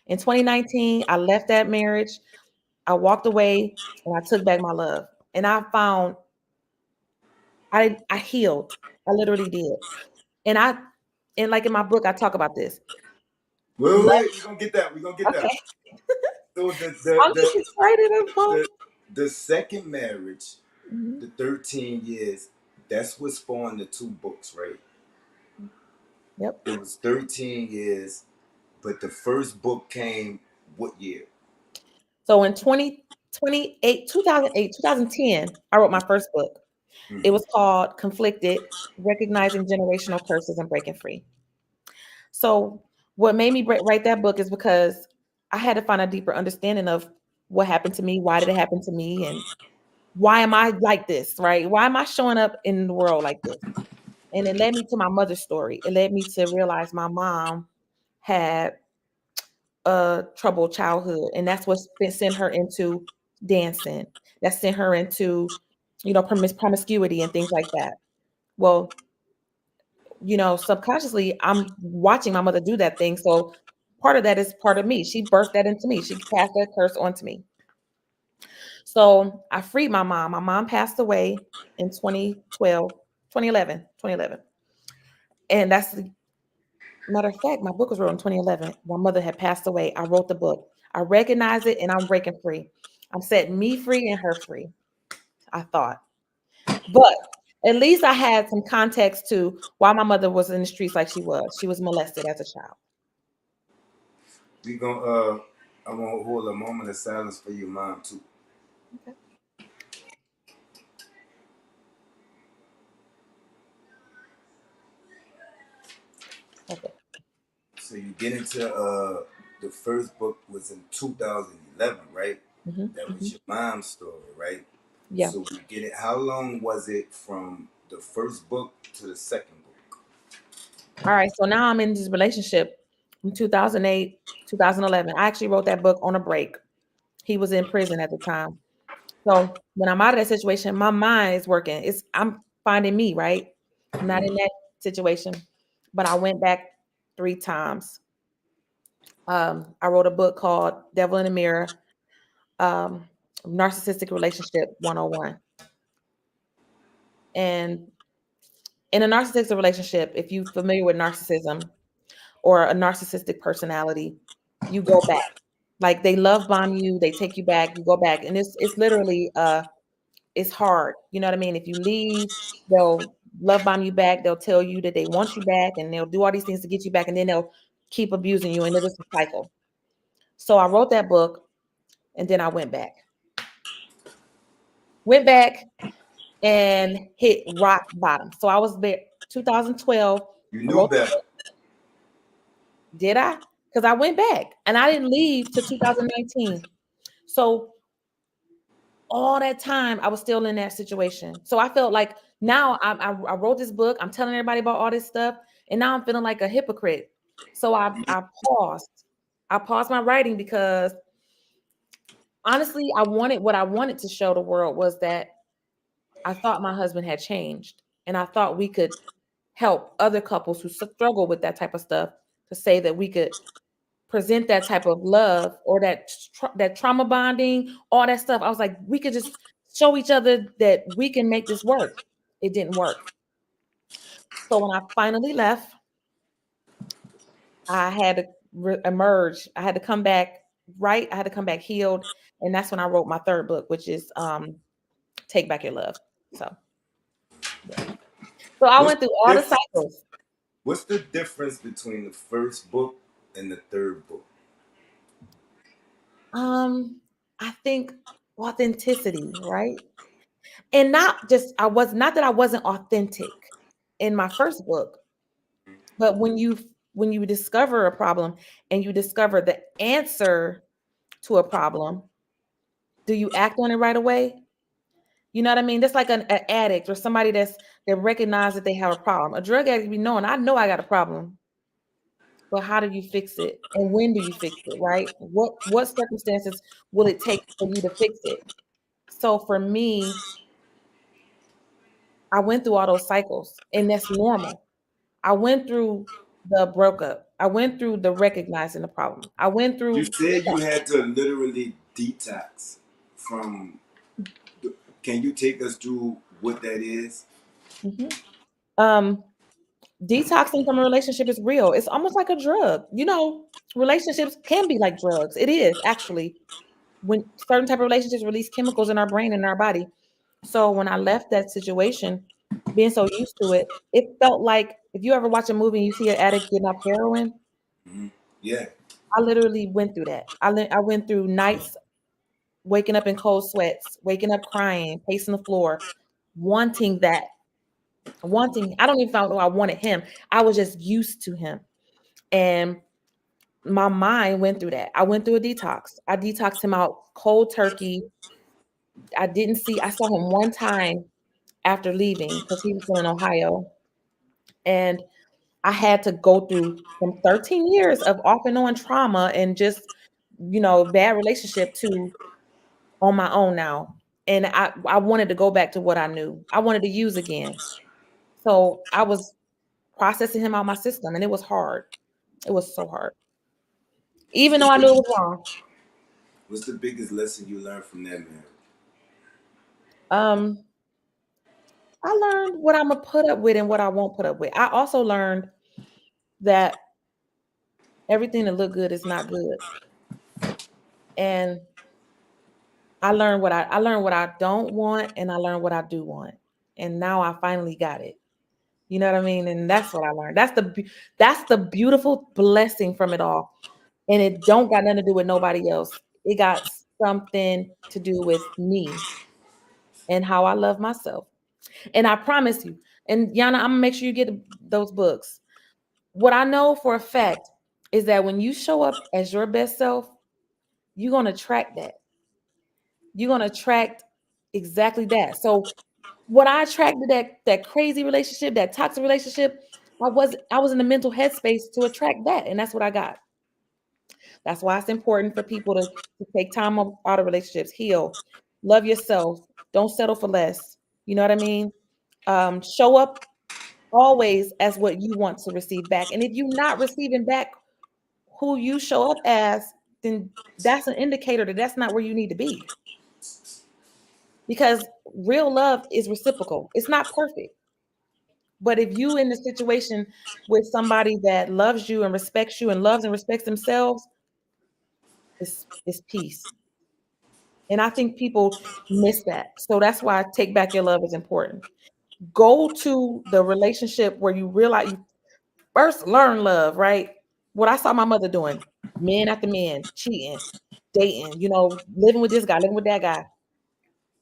In 2019, I left that marriage. I walked away and I took back my love. And I found I healed. I literally did. And like in my book, I talk about this. Wait, Love, we're gonna get that. We're gonna get that. okay. So I'm just excited about the second marriage, Mhm. the 13 years, that's what spawned the two books, right? Yep. It was 13 years, but the first book came what year? So in 2008, 2010, I wrote my first book. It was called Conflicted: Recognizing Generational Curses and Breaking Free. So what made me write that book is because I had to find a deeper understanding of what happened to me, why did it happen to me, and why am I like this, right? Why am I showing up in the world like this? And it led me to my mother's story. It led me to realize my mom had a troubled childhood, and that's what sent her into dancing. That sent her into, you know, promiscuity and things like that. Well, you know, subconsciously, I'm watching my mother do that thing. So part of that is part of me. She birthed that into me. She passed that curse onto me. So I freed my mom. My mom passed away in 2011. And that's the matter of fact, my book was written in 2011. My mother had passed away. I wrote the book. I recognize it and I'm breaking free. I'm setting me free and her free, I thought. But at least I had some context to why my mother was in the streets like she was. She was molested as a child. We gonna I'm gonna hold a moment of silence for your mom too. Okay. Okay. So you get into the first book was in 2011, right? That was your mom's story, right? Yeah. So we get it. How long was it from the first book to the second book? All right. So now I'm in this relationship from 2008, 2011. I actually wrote that book on a break. He was in prison at the time. So when I'm out of that situation, my mind is working. I'm finding me, right? I'm not in that situation. But I went back 3 times. I wrote a book called Devil in the Mirror, um, Narcissistic Relationship 101. And in a narcissistic relationship, if you're familiar with narcissism or a narcissistic personality, you go back. Like they love bomb you, they take you back, you go back. And it's literally it's hard. You know what I mean? If you leave, they'll love bomb you back, they'll tell you that they want you back, and they'll do all these things to get you back, and then they'll keep abusing you, and it's a cycle. So I wrote that book, and then I went back. Went back and hit rock bottom. So I was there 2012. You knew better. Did I? Because I went back and I didn't leave to 2019. So all that time I was still in that situation. So I felt like now I wrote this book. I'm telling everybody about all this stuff. And now I'm feeling like a hypocrite. So I paused. I paused my writing because honestly, what I wanted to show the world was that I thought my husband had changed. And I thought we could help other couples who struggle with that type of stuff, to say that we could present that type of love or that trauma bonding, all that stuff. I was like, we could just show each other that we can make this work. It didn't work. So when I finally left, I had to emerge. I had to come back right. I had to come back healed. And that's when I wrote my third book, which is Take Back Your Love. So, yeah. So I went through all the cycles. What's the difference between the first book and the third book? I think authenticity, right? And not that I wasn't authentic in my first book, but when you discover a problem and you discover the answer to a problem, do you act on it right away? You know what I mean? That's like an addict or somebody that recognizes that they have a problem. A drug addict be knowing, I know I got a problem. But how do you fix it? And when do you fix it, right? What circumstances will it take for you to fix it? So for me, I went through all those cycles, and that's normal. I went through the breakup. I went through the recognizing the problem. I went through. You said you had to literally detox from. Can you take us through what that is? Mm-hmm. Detoxing from a relationship is real. It's almost like a drug. You know, relationships can be like drugs. It is actually, when certain type of relationships release chemicals in our brain and our body. So when I left that situation, being so used to it, it felt like, if you ever watch a movie and you see an addict getting off heroin, yeah, I literally went through that. I went through nights waking up in cold sweats, waking up crying, pacing the floor, wanting that. I don't even know I wanted him. I was just used to him. And my mind went through that. I went through a detox. I detoxed him out cold turkey. I saw him one time after leaving because he was still in Ohio. And I had to go through from 13 years of off and on trauma and just, bad relationship to on my own now. And I wanted to go back to what I knew. I wanted to use again. So I was processing him out of my system, and it was hard. It was so hard. Even though I knew it was wrong. What's the biggest lesson you learned from that marriage? I learned what I'm gonna put up with and what I won't put up with. I also learned that everything that look good is not good. And I learned what I don't want, and I learned what I do want. And now I finally got it. You know what I mean? And that's what I learned. That's the beautiful blessing from it all. And it don't got nothing to do with nobody else. It got something to do with me and how I love myself. And I promise you, and Yana, I'm gonna make sure you get those books. What I know for a fact is that when you show up as your best self, you're gonna attract that. You're gonna attract exactly that. So what I attracted, that crazy relationship, that toxic relationship, I was in the mental headspace to attract that, and that's what I got. That's why it's important for people to take time out of relationships, heal, love yourself, don't settle for less. You know what I mean? Show up always as what you want to receive back. And if you're not receiving back who you show up as, then that's an indicator that that's not where you need to be. Because real love is reciprocal. It's not perfect. But if you in the situation with somebody that loves you and respects you and loves and respects themselves, it's peace. And I think people miss that. So that's why take back your love is important. Go to the relationship where you realize you first learn love, right? What I saw my mother doing, men after men, cheating, dating, living with this guy, living with that guy.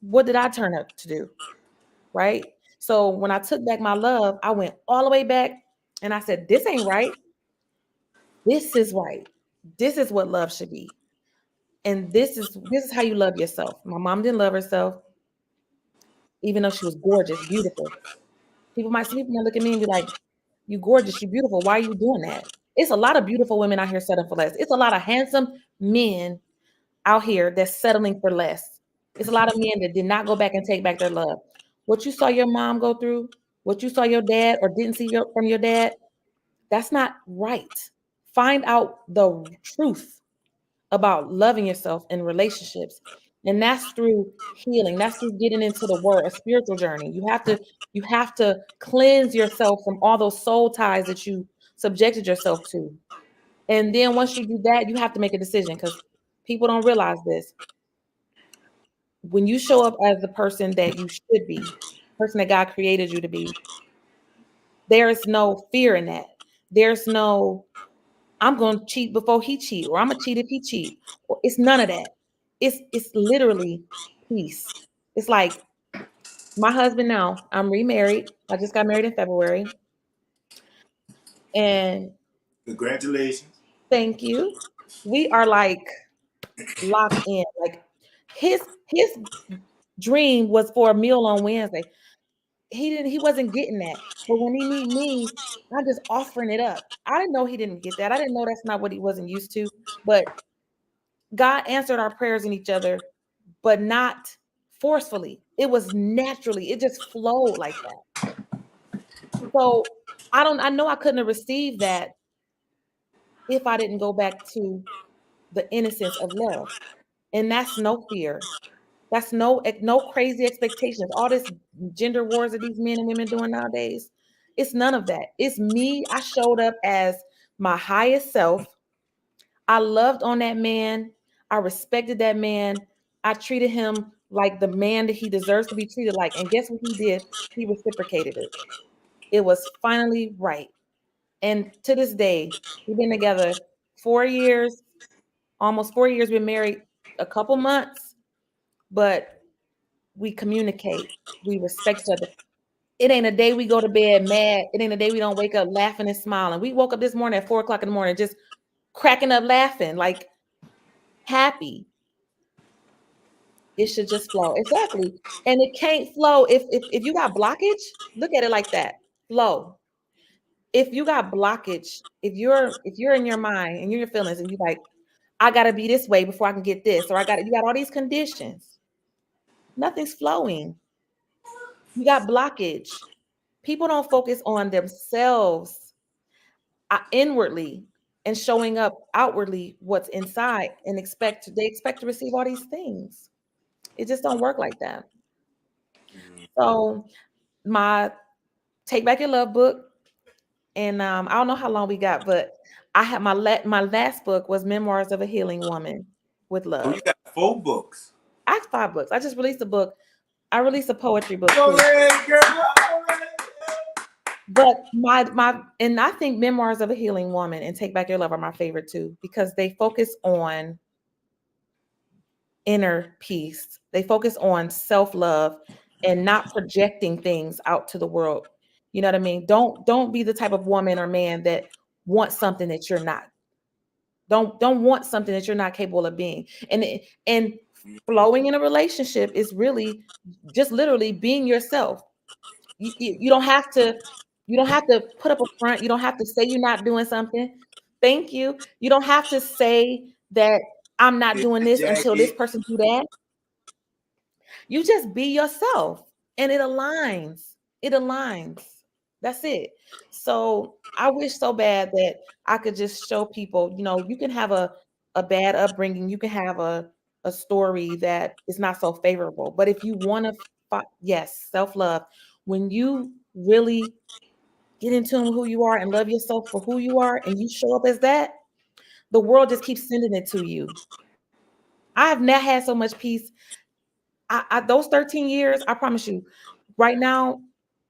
What did I turn up to do? Right? So when I took back my love, I went all the way back and I said, this ain't right. This is right. This is what love should be. And this is how you love yourself. My mom didn't love herself, even though she was gorgeous, beautiful. People might look at me and be like, you gorgeous, you beautiful. Why are you doing that? It's a lot of beautiful women out here settling for less. It's a lot of handsome men out here that's settling for less. It's a lot of men that did not go back and take back their love. What you saw your mom go through, what you saw your dad or didn't see from your dad, that's not right. Find out the truth about loving yourself in relationships. And that's through healing. That's through getting into the word, a spiritual journey. You have to cleanse yourself from all those soul ties that you subjected yourself to. And then once you do that, you have to make a decision, because people don't realize this. When you show up as the person that you should be, person that God created you to be, there is no fear in that. There's no, I'm going to cheat before he cheat, or I'm going to cheat if he cheat. It's none of that. It's literally peace. It's like my husband now, I'm remarried. I just got married in February. And congratulations. Thank you. We are like locked in. Like his dream was for a meal on Wednesday. He wasn't getting that. But when he meet me, I'm just offering it up. I didn't know he didn't get that. I didn't know that's not what he wasn't used to. But God answered our prayers in each other, but not forcefully. It was naturally. It just flowed like that. So I know I couldn't have received that if I didn't go back to the innocence of love. And that's no fear. That's no crazy expectations. All this gender wars that these men and women doing nowadays, it's none of that. It's me. I showed up as my highest self. I loved on that man. I respected that man. I treated him like the man that he deserves to be treated like. And guess what he did? He reciprocated it. It was finally right. And to this day, we've been together 4 years, almost 4 years. Been married a couple months, but we communicate. We respect each other. It ain't a day we go to bed mad. It ain't a day we don't wake up laughing and smiling. We woke up this morning at 4:00 in the morning, just cracking up laughing, like happy. It should just flow. Exactly. And it can't flow if you got blockage. Look at it like that. Flow. If you got blockage, if you're in your mind and you're your feelings and you like, I gotta be this way before I can get this, or you got all these conditions. Nothing's flowing. You got blockage. People don't focus on themselves inwardly and showing up outwardly what's inside and expect to receive all these things. It just don't work like that. So my Take Back Your Love book, and I don't know how long we got, but I had my last book was Memoirs of a Healing Woman with Love. Oh, you got 4 books. I have 5 books. I just released a book. I released a poetry book. Go ahead, girl. But and I think Memoirs of a Healing Woman and Take Back Your Love are my favorite too, because they focus on inner peace. They focus on self-love and not projecting things out to the world. You know what I mean? Don't be the type of woman or man that wants something that you're not. Don't want something that you're not capable of being. And flowing in a relationship is really just literally being yourself. You don't have to put up a front. You don't have to say you're not doing something. Thank you. You don't have to say that I'm not doing this until this Jackie. person do that. You just be yourself and it aligns. It aligns. That's it. So I wish so bad that I could just show people, you can have a bad upbringing, you can have a story that is not so favorable. But if you want to, yes, self-love, when you really get in tune with who you are and love yourself for who you are and you show up as that, the world just keeps sending it to you. I have not had so much peace. Those 13 years, I promise you, right now,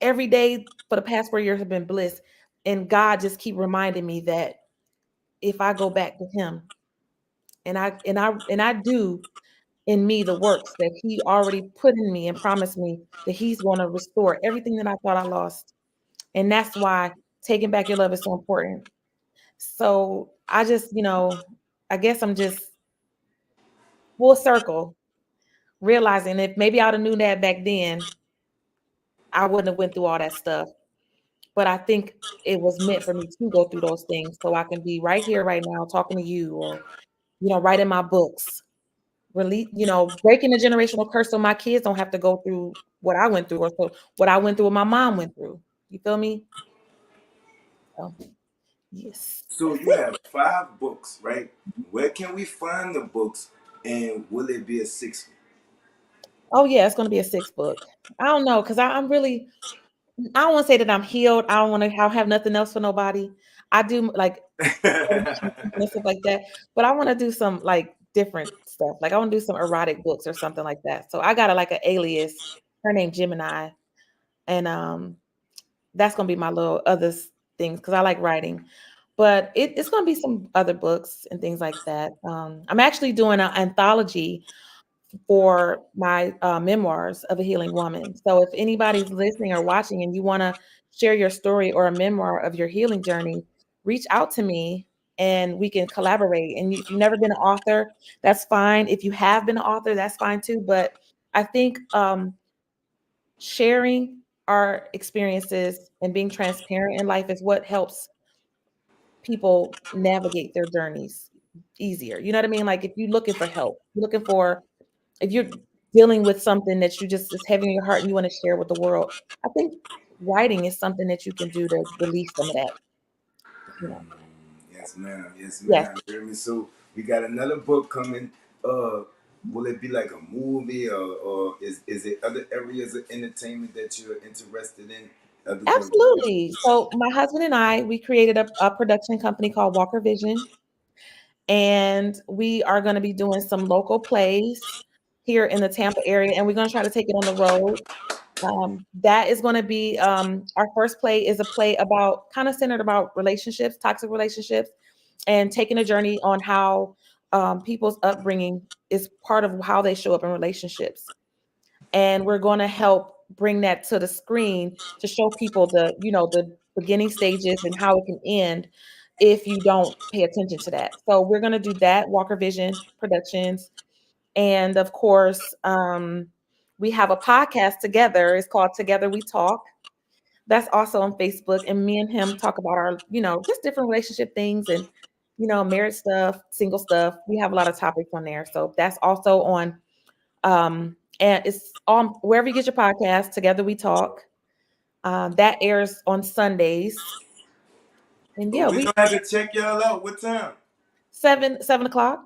every day for the past 4 years have been bliss. And God just keep reminding me that if I go back to him and I do in me the works that he already put in me and promised me that he's going to restore everything that I thought I lost. And that's why taking back your love is so important. So I just, I guess I'm just full circle realizing if maybe I would have knew that back then, I wouldn't have went through all that stuff. But I think it was meant for me to go through those things so I can be right here, right now, talking to you, or writing my books, really, breaking the generational curse so my kids don't have to go through what I went through, or so what I went through, what my mom went through. You feel me? So, yes, So that's you it. have 5 books, right? Where can we find the books, and will it be a 6th Oh yeah, it's gonna be a 6th book. I don't know, because I'm really, I don't want to say that I'm healed. I don't want to have nothing else for nobody. I do like one? and stuff like that. But I want to do some like different stuff. Like I want to do some erotic books or something like that. So I got a like an alias. Her name Gemini, and that's gonna be my little other things because I like writing. But it's gonna be some other books and things like that. I'm actually doing an anthology for my memoirs of a healing woman. So if anybody's listening or watching and you want to share your story or a memoir of your healing journey, reach out to me and we can collaborate. And if you've never been an author, that's fine. If you have been an author, that's fine too. But I think sharing our experiences and being transparent in life is what helps people navigate their journeys easier. You know what I mean? Like if you're looking for help, you're looking for if you're dealing with something that you just is heavy in your heart and you want to share with the world, I think writing is something that you can do to release some of that. You know. Yes, ma'am. Yes, Yes, ma'am. You hear me? So we got another book coming. Will it be like a movie, or is it other areas of entertainment that you're interested in other than what absolutely. So my husband and I, we created a production company called Walker Vision, and we are going to be doing some local plays here in the Tampa area, and we're going to try to take it on the road. That is going to be our first play is a play about kind of centered about relationships, toxic relationships, and taking a journey on how people's upbringing is part of how they show up in relationships. And we're going to help bring that to the screen to show people the beginning stages and how it can end if you don't pay attention to that. So we're going to do that, Walker Vision Productions. And of course, we have a podcast together. It's called Together We Talk. That's also on Facebook. And me and him talk about our, just different relationship things and, marriage stuff, single stuff. We have a lot of topics on there. So that's also on, and it's on wherever you get your podcast, Together We Talk. That airs on Sundays. And Oh, yeah, we we gonna have to check y'all out. What time? 7 o'clock.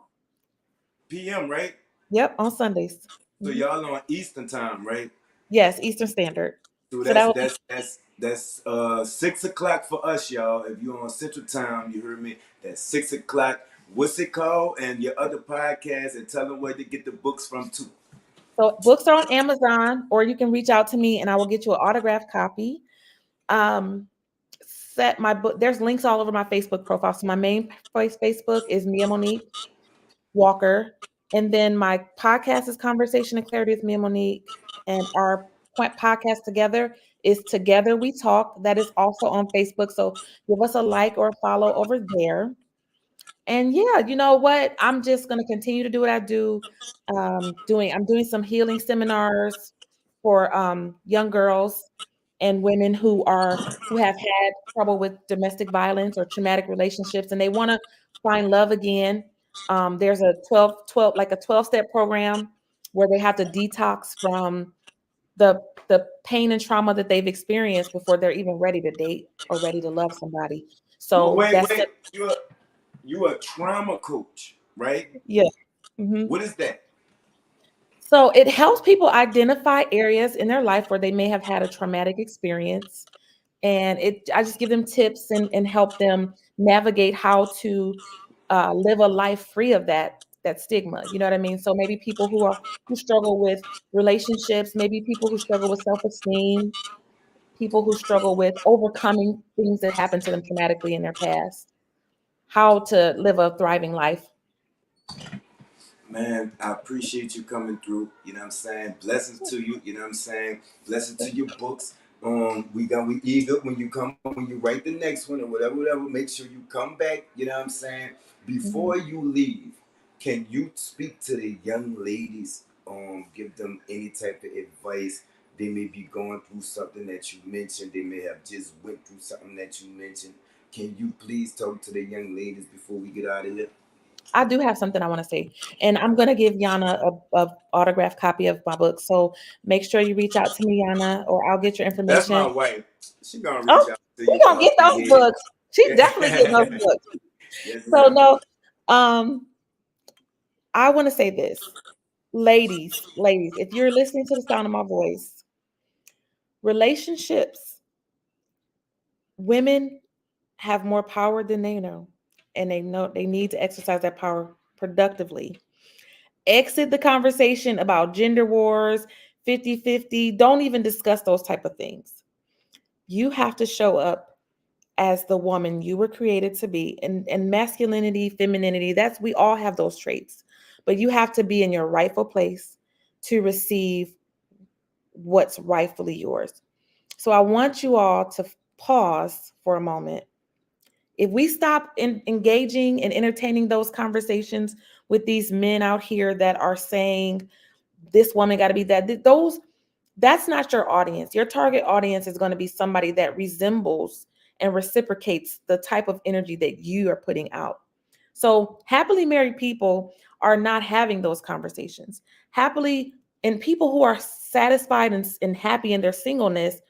PM, right? Yep, on Sundays. So Mhm. y'all on Eastern time, right? Yes, Eastern Standard. So So that that's was that's that's that's 6 o'clock for us, y'all. If you're on Central Time, you heard me. That's 6 o'clock. What's it called? And your other podcast, and tell them where to get the books from too. So books are on Amazon, or you can reach out to me and I will get you an autographed copy. Um, Set my book. There's links all over my Facebook profile. So my main Facebook is Mia Monique Walker, and then my podcast is Conversation and Clarity with Mia Monique, and our podcast together is Together We Talk. That is also on Facebook. So give us a like or a follow over there. And yeah, you know what? I'm just going to continue to do what I do. I'm doing some healing seminars for young girls. and women who have had trouble with domestic violence or traumatic relationships, and they want to find love again. There's a 12 like a 12-step program where they have to detox from the pain and trauma that they've experienced before they're even ready to date or ready to love somebody. Well, So wait, that's wait. You're a trauma coach, right? yeah. Mhm. What is that? So it helps people identify areas in their life where they may have had a traumatic experience. And I just give them tips and help them navigate how to live a life free of that stigma. You know what I mean? So maybe people who struggle with relationships, maybe people who struggle with self-esteem, people who struggle with overcoming things that happened to them traumatically in their past, how to live a thriving life. Man, I appreciate you coming through. You know what I'm saying? Blessings to you. You know what I'm saying? Blessings to your books. We eager when you write the next one or whatever. Make sure you come back. You know what I'm saying? Before you leave, can you speak to the young ladies? Give them any type of advice. They may be going through something that you mentioned. They may have just went through something that you mentioned. Can you please talk to the young ladies before we get out of here? I do have something I want to say, and I'm going to give Yana a autographed copy of my book. So make sure you reach out to me, Yana, or I'll get your That's my information. wife. She gonna reach Oh, out to we you, gonna get those big books. She definitely getting those head. books. Yes, So ma'am. no, I want to say this, ladies, if you're listening to the sound of my voice, relationships, women have more power than they know, and they know they need to exercise that power productively. Exit the conversation about gender wars, 50-50. Don't even discuss those type of things. You have to show up as the woman you were created to be. And masculinity, femininity, we all have those traits. But you have to be in your rightful place to receive what's rightfully yours. So I want you all to pause for a moment. If we stop engaging and entertaining those conversations with these men out here that are saying this woman got to be that's not your audience. Your target audience is going to be somebody that resembles and reciprocates the type of energy that you are putting out. So happily married people are not having those conversations. And people who are satisfied and happy in their singleness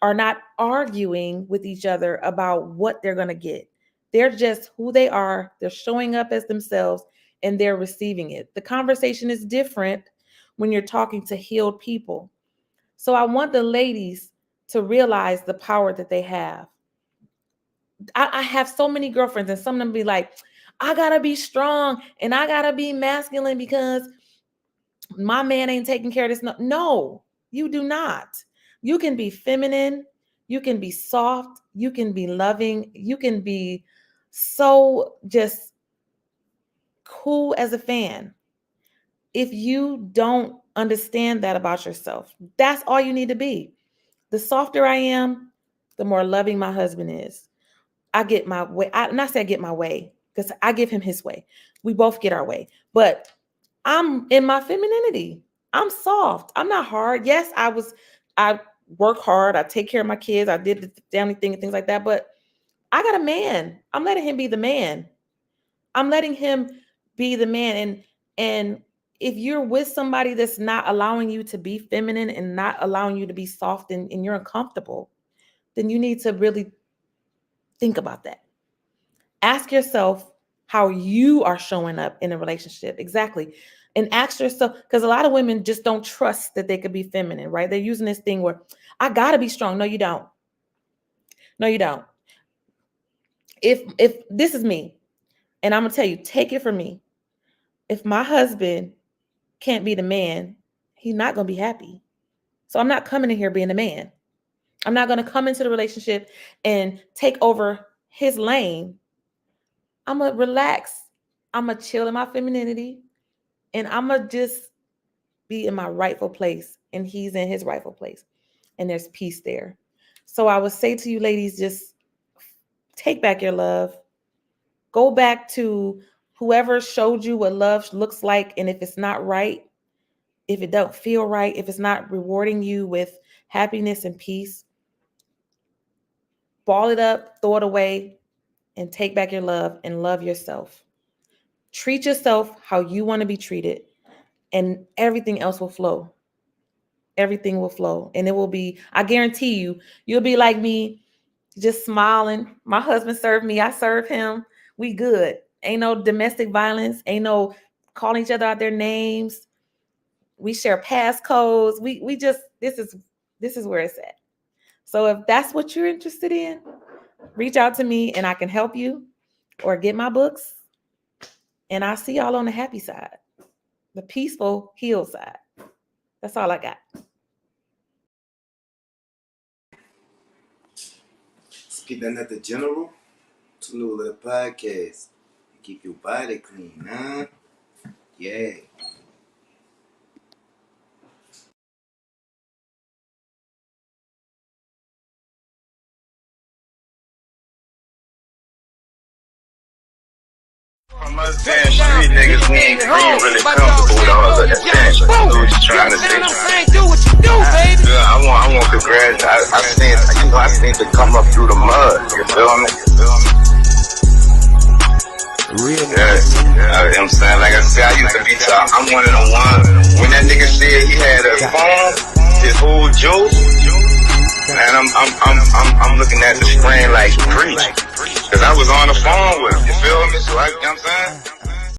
are not arguing with each other about what they're going to get. They're just who they are. They're showing up as themselves and they're receiving it. The conversation is different when you're talking to healed people. So I want the ladies to realize the power that they have. I have so many girlfriends, and some of them be like, I gotta be strong and I gotta be masculine because my man ain't taking care of this. No, you do not. You can be feminine, you can be soft, you can be loving, you can be so just cool as a fan. If you don't understand that about yourself, that's all you need to be. The softer I am, the more loving my husband is. I get my way. Not say I get my way, because I give him his way. We both get our way. But I'm in my femininity. I'm soft. I'm not hard. Yes, I work hard. I take care of my kids. I did the family thing and things like that. But I got a man. I'm letting him be the man. I'm letting him be the man. And if you're with somebody that's not allowing you to be feminine and not allowing you to be soft and you're uncomfortable, then you need to really think about that. Ask yourself how you are showing up in a relationship. Exactly. And ask yourself, because a lot of women just don't trust that they could be feminine, right? They're using this thing where I gotta be strong. No, you don't. No, you don't. If this is me, and I'm gonna tell you, take it from me. If my husband can't be the man, he's not gonna be happy. So I'm not coming in here being a man. I'm not gonna come into the relationship and take over his lane. I'm gonna relax. I'm gonna chill in my femininity, and I'm gonna just be in my rightful place, and he's in his rightful place, and there's peace there. So I would say to you ladies, just take back your love. Go back to whoever showed you what love looks like, and if it's not right, if it don't feel right, if it's not rewarding you with happiness and peace, ball it up, throw it away, and take back your love and love yourself. Treat yourself how you want to be treated, and everything else will flow. Everything will flow, and it will be, I guarantee you, you'll be like me, just smiling. My husband served me, I serve him. We good. Ain't no domestic violence, ain't no calling each other out their names. We share passcodes. We just, this is where it's at. So if that's what you're interested in, reach out to me and I can help you, or get my books, and I'll see y'all on the happy side, the peaceful, healed side. That's all I got. Keep that at the general. To new little podcast. Keep your body clean, huh? Yeah. From us damn street niggas, we ain't really comfortable with all the attention. I know what you're trying to say. Do what you do, baby. Yeah, I want congrats. I seen to come up through the mud. You feel me? Real. Yeah, you know what I'm saying? Like I said, I used to be top. I'm one of the ones. When that nigga said he had a phone, his whole joke, and I'm looking at the screen like preach. Cause I was on the phone with him, you feel me? So you know what I'm saying?